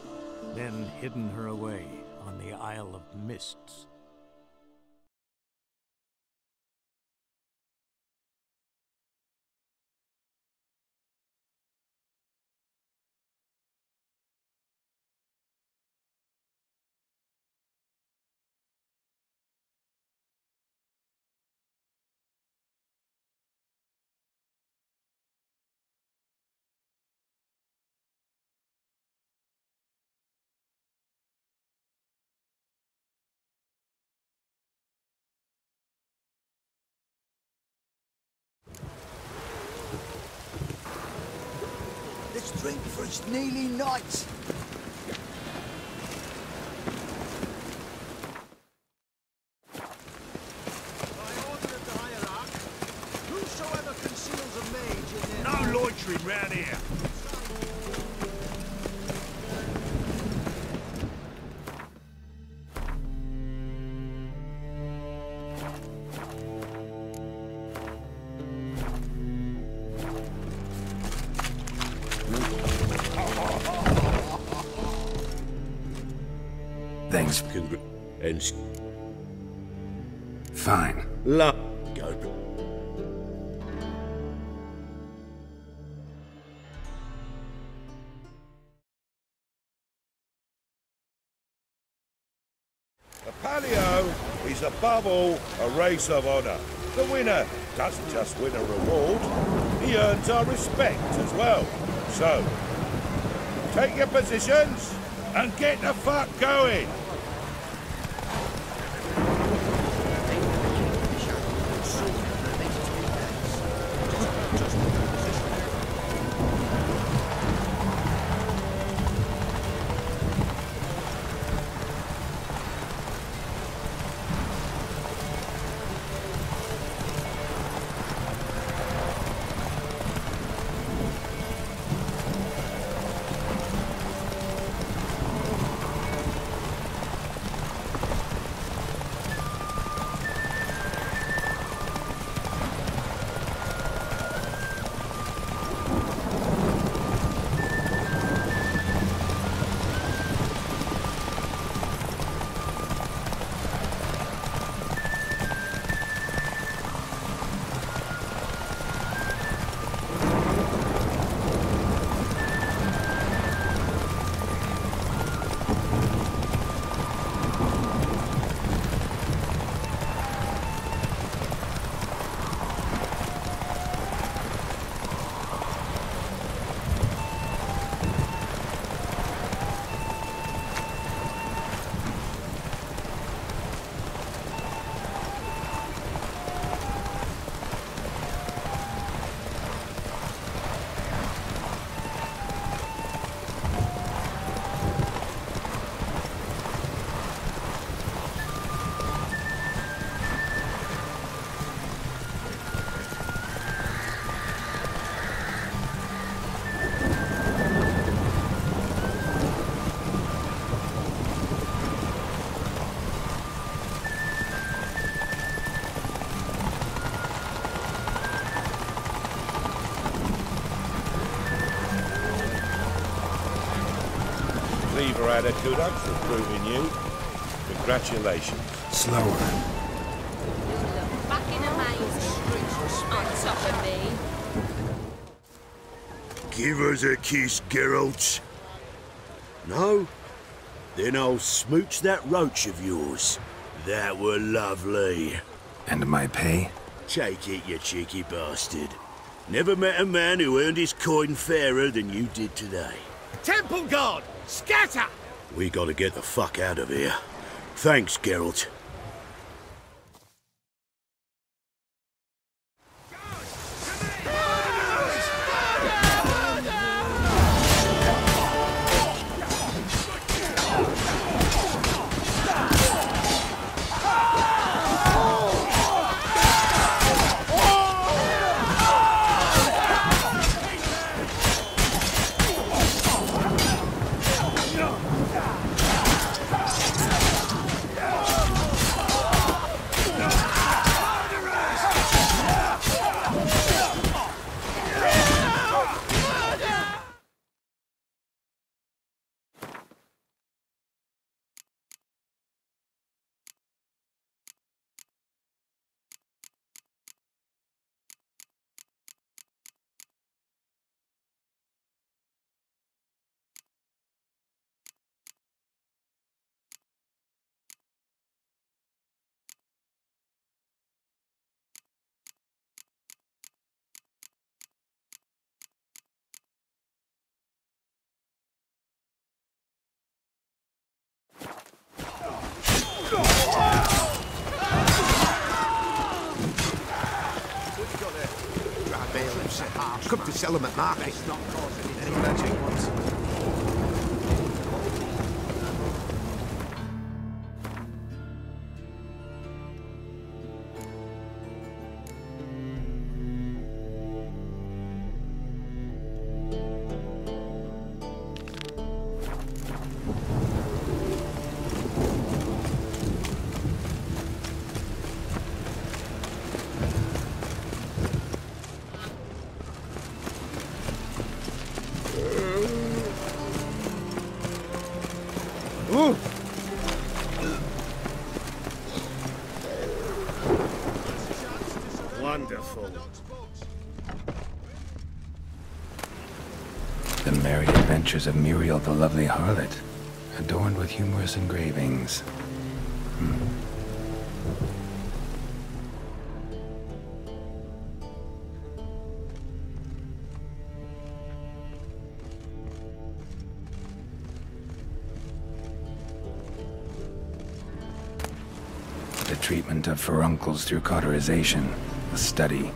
then hidden her away on the Isle of Mists. Let's drink for it's nearly night. Whosoever conceals a mage in their... No loitering round here. Thanks. And fine. Go. The palio is above all a race of honour. The winner doesn't just win a reward, he earns our respect as well. So, take your positions and get the fuck going! Cleaver had a kudos for proving you. Congratulations. Slower. Back in amazing. On top of me. Give us a kiss, Geralt. No? Then I'll smooch that roach of yours. That were lovely. And my pay? Take it, you cheeky bastard. Never met a man who earned his coin fairer than you did today. Temple Guard! Scatter! We gotta get the fuck out of here. Thanks, Geralt. Come to sell them at market. Any magic ones? Wonderful. The merry adventures of Muriel the lovely harlot, adorned with humorous engravings. The treatment of furuncles through cauterization, a study.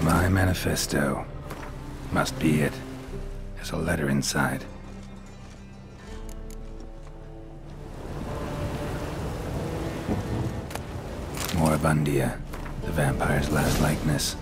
My manifesto. Must be it. There's a letter inside. Moribundia, the vampire's last likeness.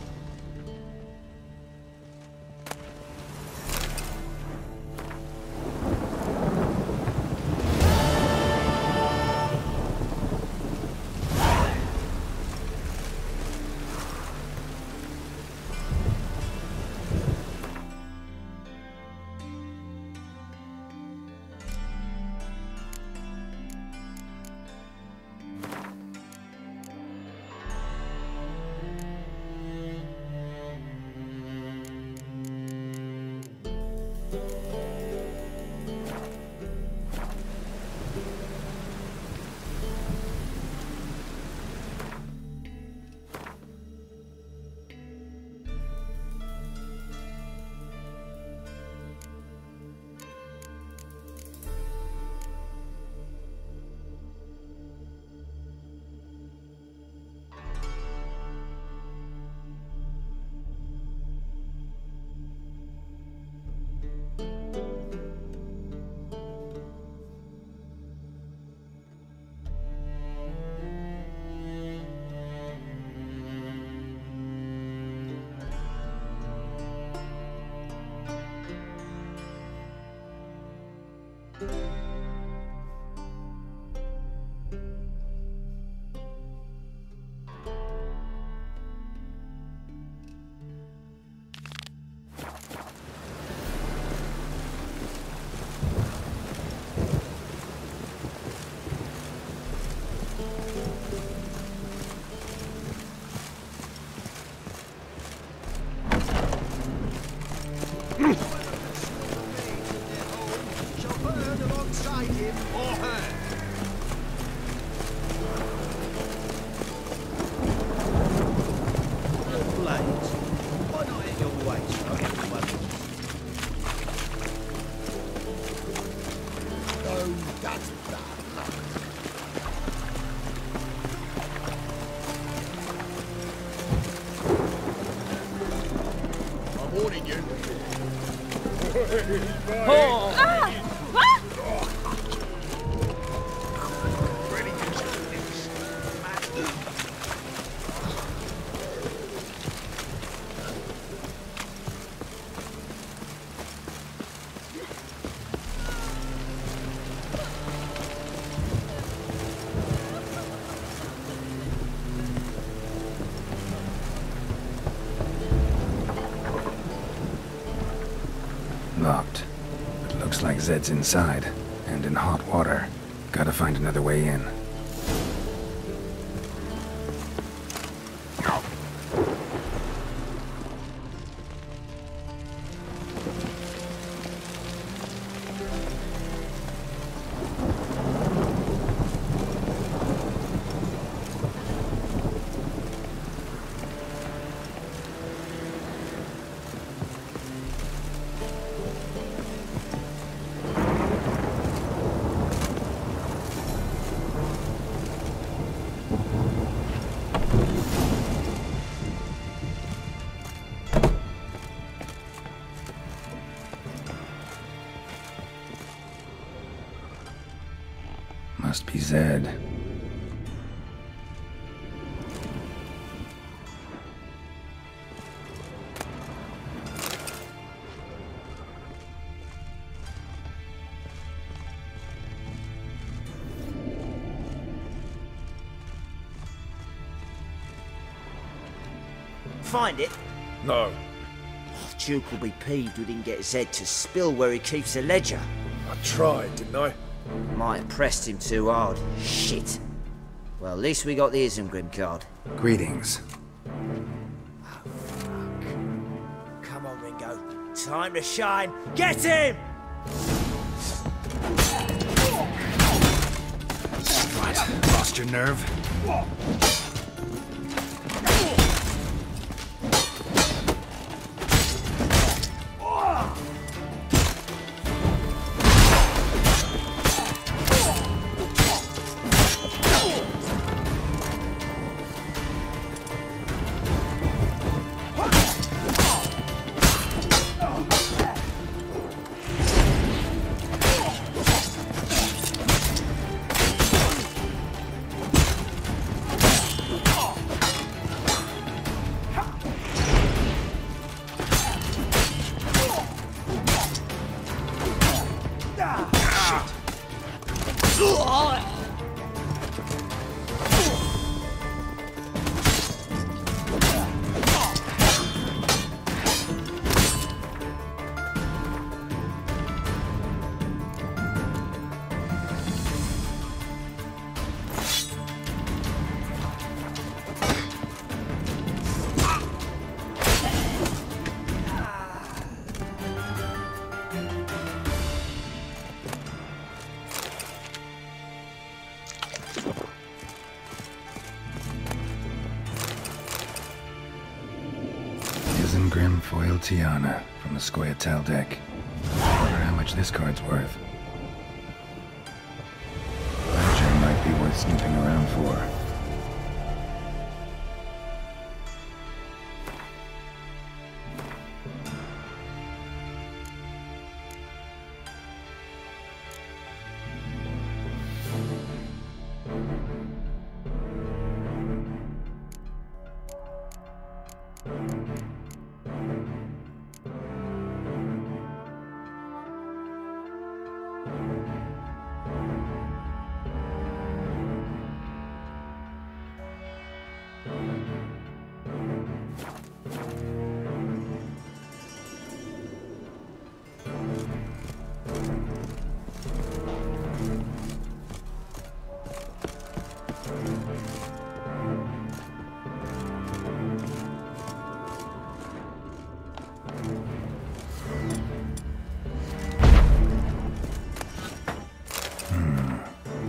Oh. Locked. It looks like Zed's inside, and in hot water. Gotta find another way in. Must be Zed. Find it? No. Duke will be peeved we didn't get Zed to spill where he keeps the ledger. I tried, didn't I? Might have pressed him too hard. Shit. Well, at least we got the Isengrim card. Greetings. Come on, Ringo. Time to shine. Get him! Right, lost your nerve? Isengrim foil Tiana from the Scoia'tael deck. I wonder how much this card's worth. Ledger might be worth snooping around for.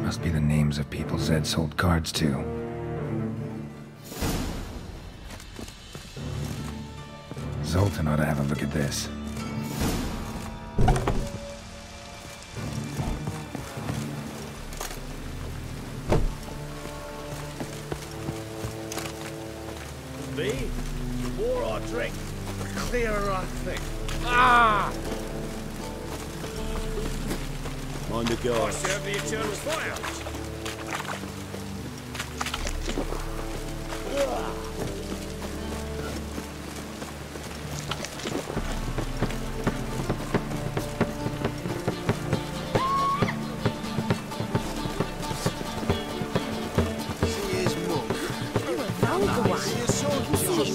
Must be the names of people Zed sold cards to. Zoltan ought to have a look at this. Me? The more I drink, the clearer I think. Ah! On the guard. Serve the eternal fire.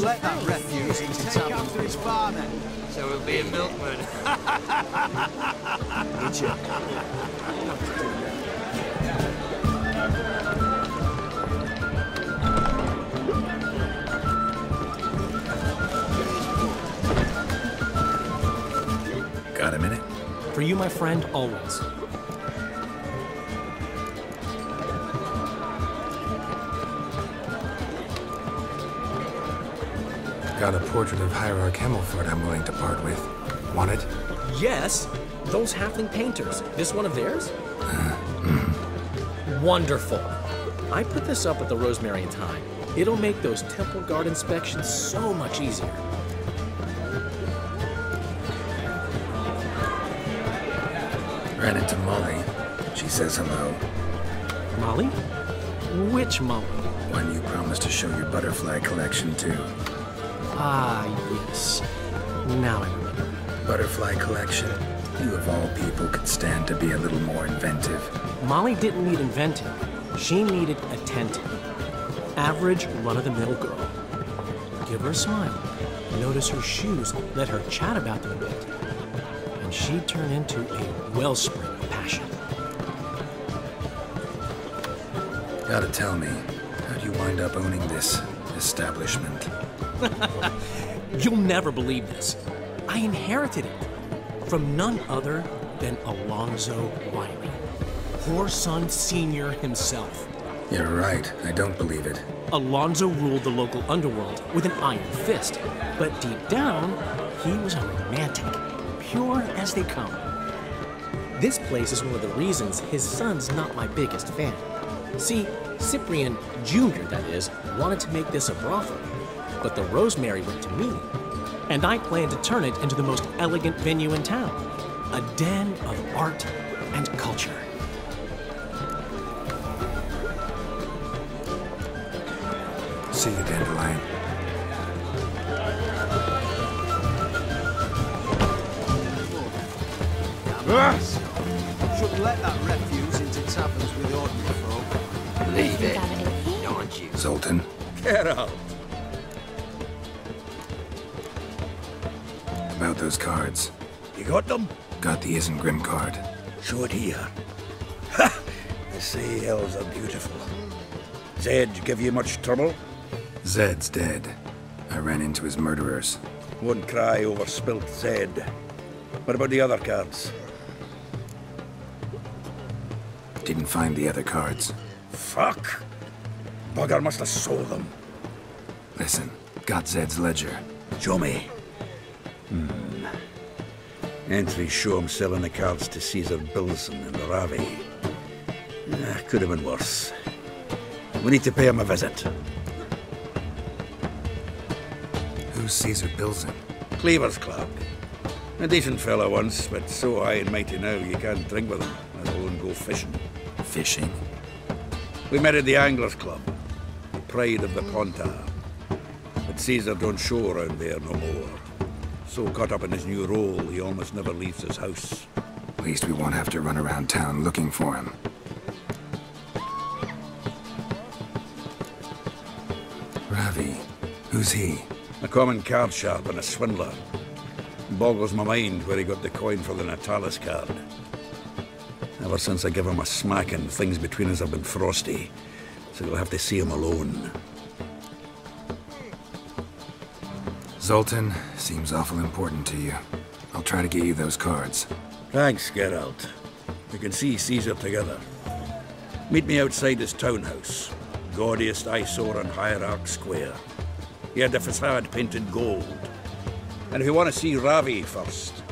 Let that refuse into town after his father. So he'll be a milkman. Got a minute? For you, my friend, always. Got a portrait of Hierarch Himmelford I'm willing to part with. Want it? Yes, those halfling painters. This one of theirs? Wonderful. I put this up at the Rosemary in time. It'll make those temple guard inspections so much easier. Ran into Molly. She says hello. Molly? Which Molly? One you promised to show your butterfly collection to. Ah, yes. Now I remember. Butterfly collection? You of all people could stand to be a little more inventive. Molly didn't need inventing. She needed attentive. Average, run-of-the-mill girl. Give her a smile. Notice her shoes. Let her chat about them a bit. And she'd turn into a wellspring of passion. Gotta tell me, how'd you wind up owning this establishment? You'll never believe this. I inherited it from none other than Alonzo Wiley, Whoreson Sr. himself. You're right, I don't believe it. Alonzo ruled the local underworld with an iron fist, but deep down, he was a romantic, pure as they come. This place is one of the reasons his son's not my biggest fan. See, Cyprian Jr., that is, wanted to make this a brothel, but the Rosemary went to me, and I plan to turn it into the most elegant venue in town, a den of art and culture. See you, Dandelion. Shouldn't let that refuse into taverns with ordinary folk. Leave it, don't you? Zoltan. Get out. About those cards. You got them? Got the Isengrim card. Show it here. Ha! They say elves are beautiful. Zed give you much trouble? Zed's dead. I ran into his murderers. Won't cry over spilt Zed. What about the other cards? Didn't find the other cards. Fuck! Bugger must have sold them. Listen, got Zed's ledger. Show me. Entries show him selling the cards to Caesar Bilson and Ravi. Could have been worse. We need to pay him a visit. Who's Caesar Bilson? Cleaver's clerk. A decent fellow once, but so high and mighty now you can't drink with him, let alone go fishing. Fishing? We met at the Anglers Club, the pride of the Pontar. But Caesar don't show around there no more. So caught up in his new role, he almost never leaves his house. At least we won't have to run around town looking for him. Ravi, who's he? A common card sharp and a swindler. Boggles my mind where he got the coin for the Natalis card. Ever since I gave him a smacking, things between us have been frosty, so you'll have to see him alone. Zoltan, seems awful important to you. I'll try to get you those cards. Thanks, Geralt. We can see Caesar together. Meet me outside his townhouse, gaudiest eyesore on Hierarch Square. He had the facade painted gold. And if you want to see Ravi first,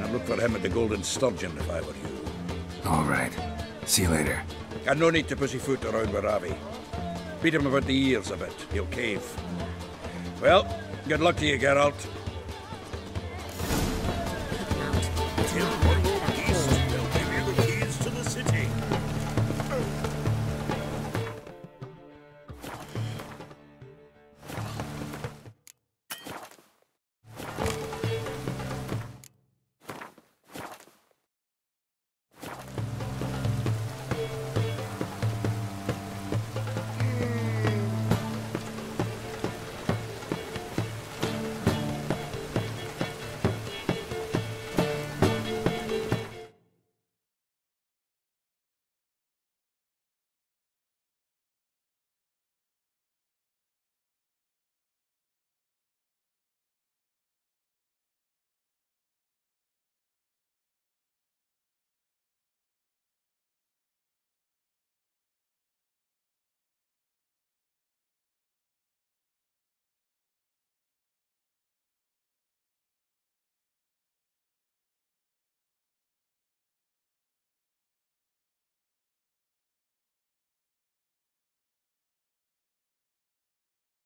I'd look for him at the Golden Sturgeon if I were you. All right. See you later. And no need to pussyfoot around with Ravi. Beat him about the ears a bit. He'll cave. Well, good luck to you, Geralt.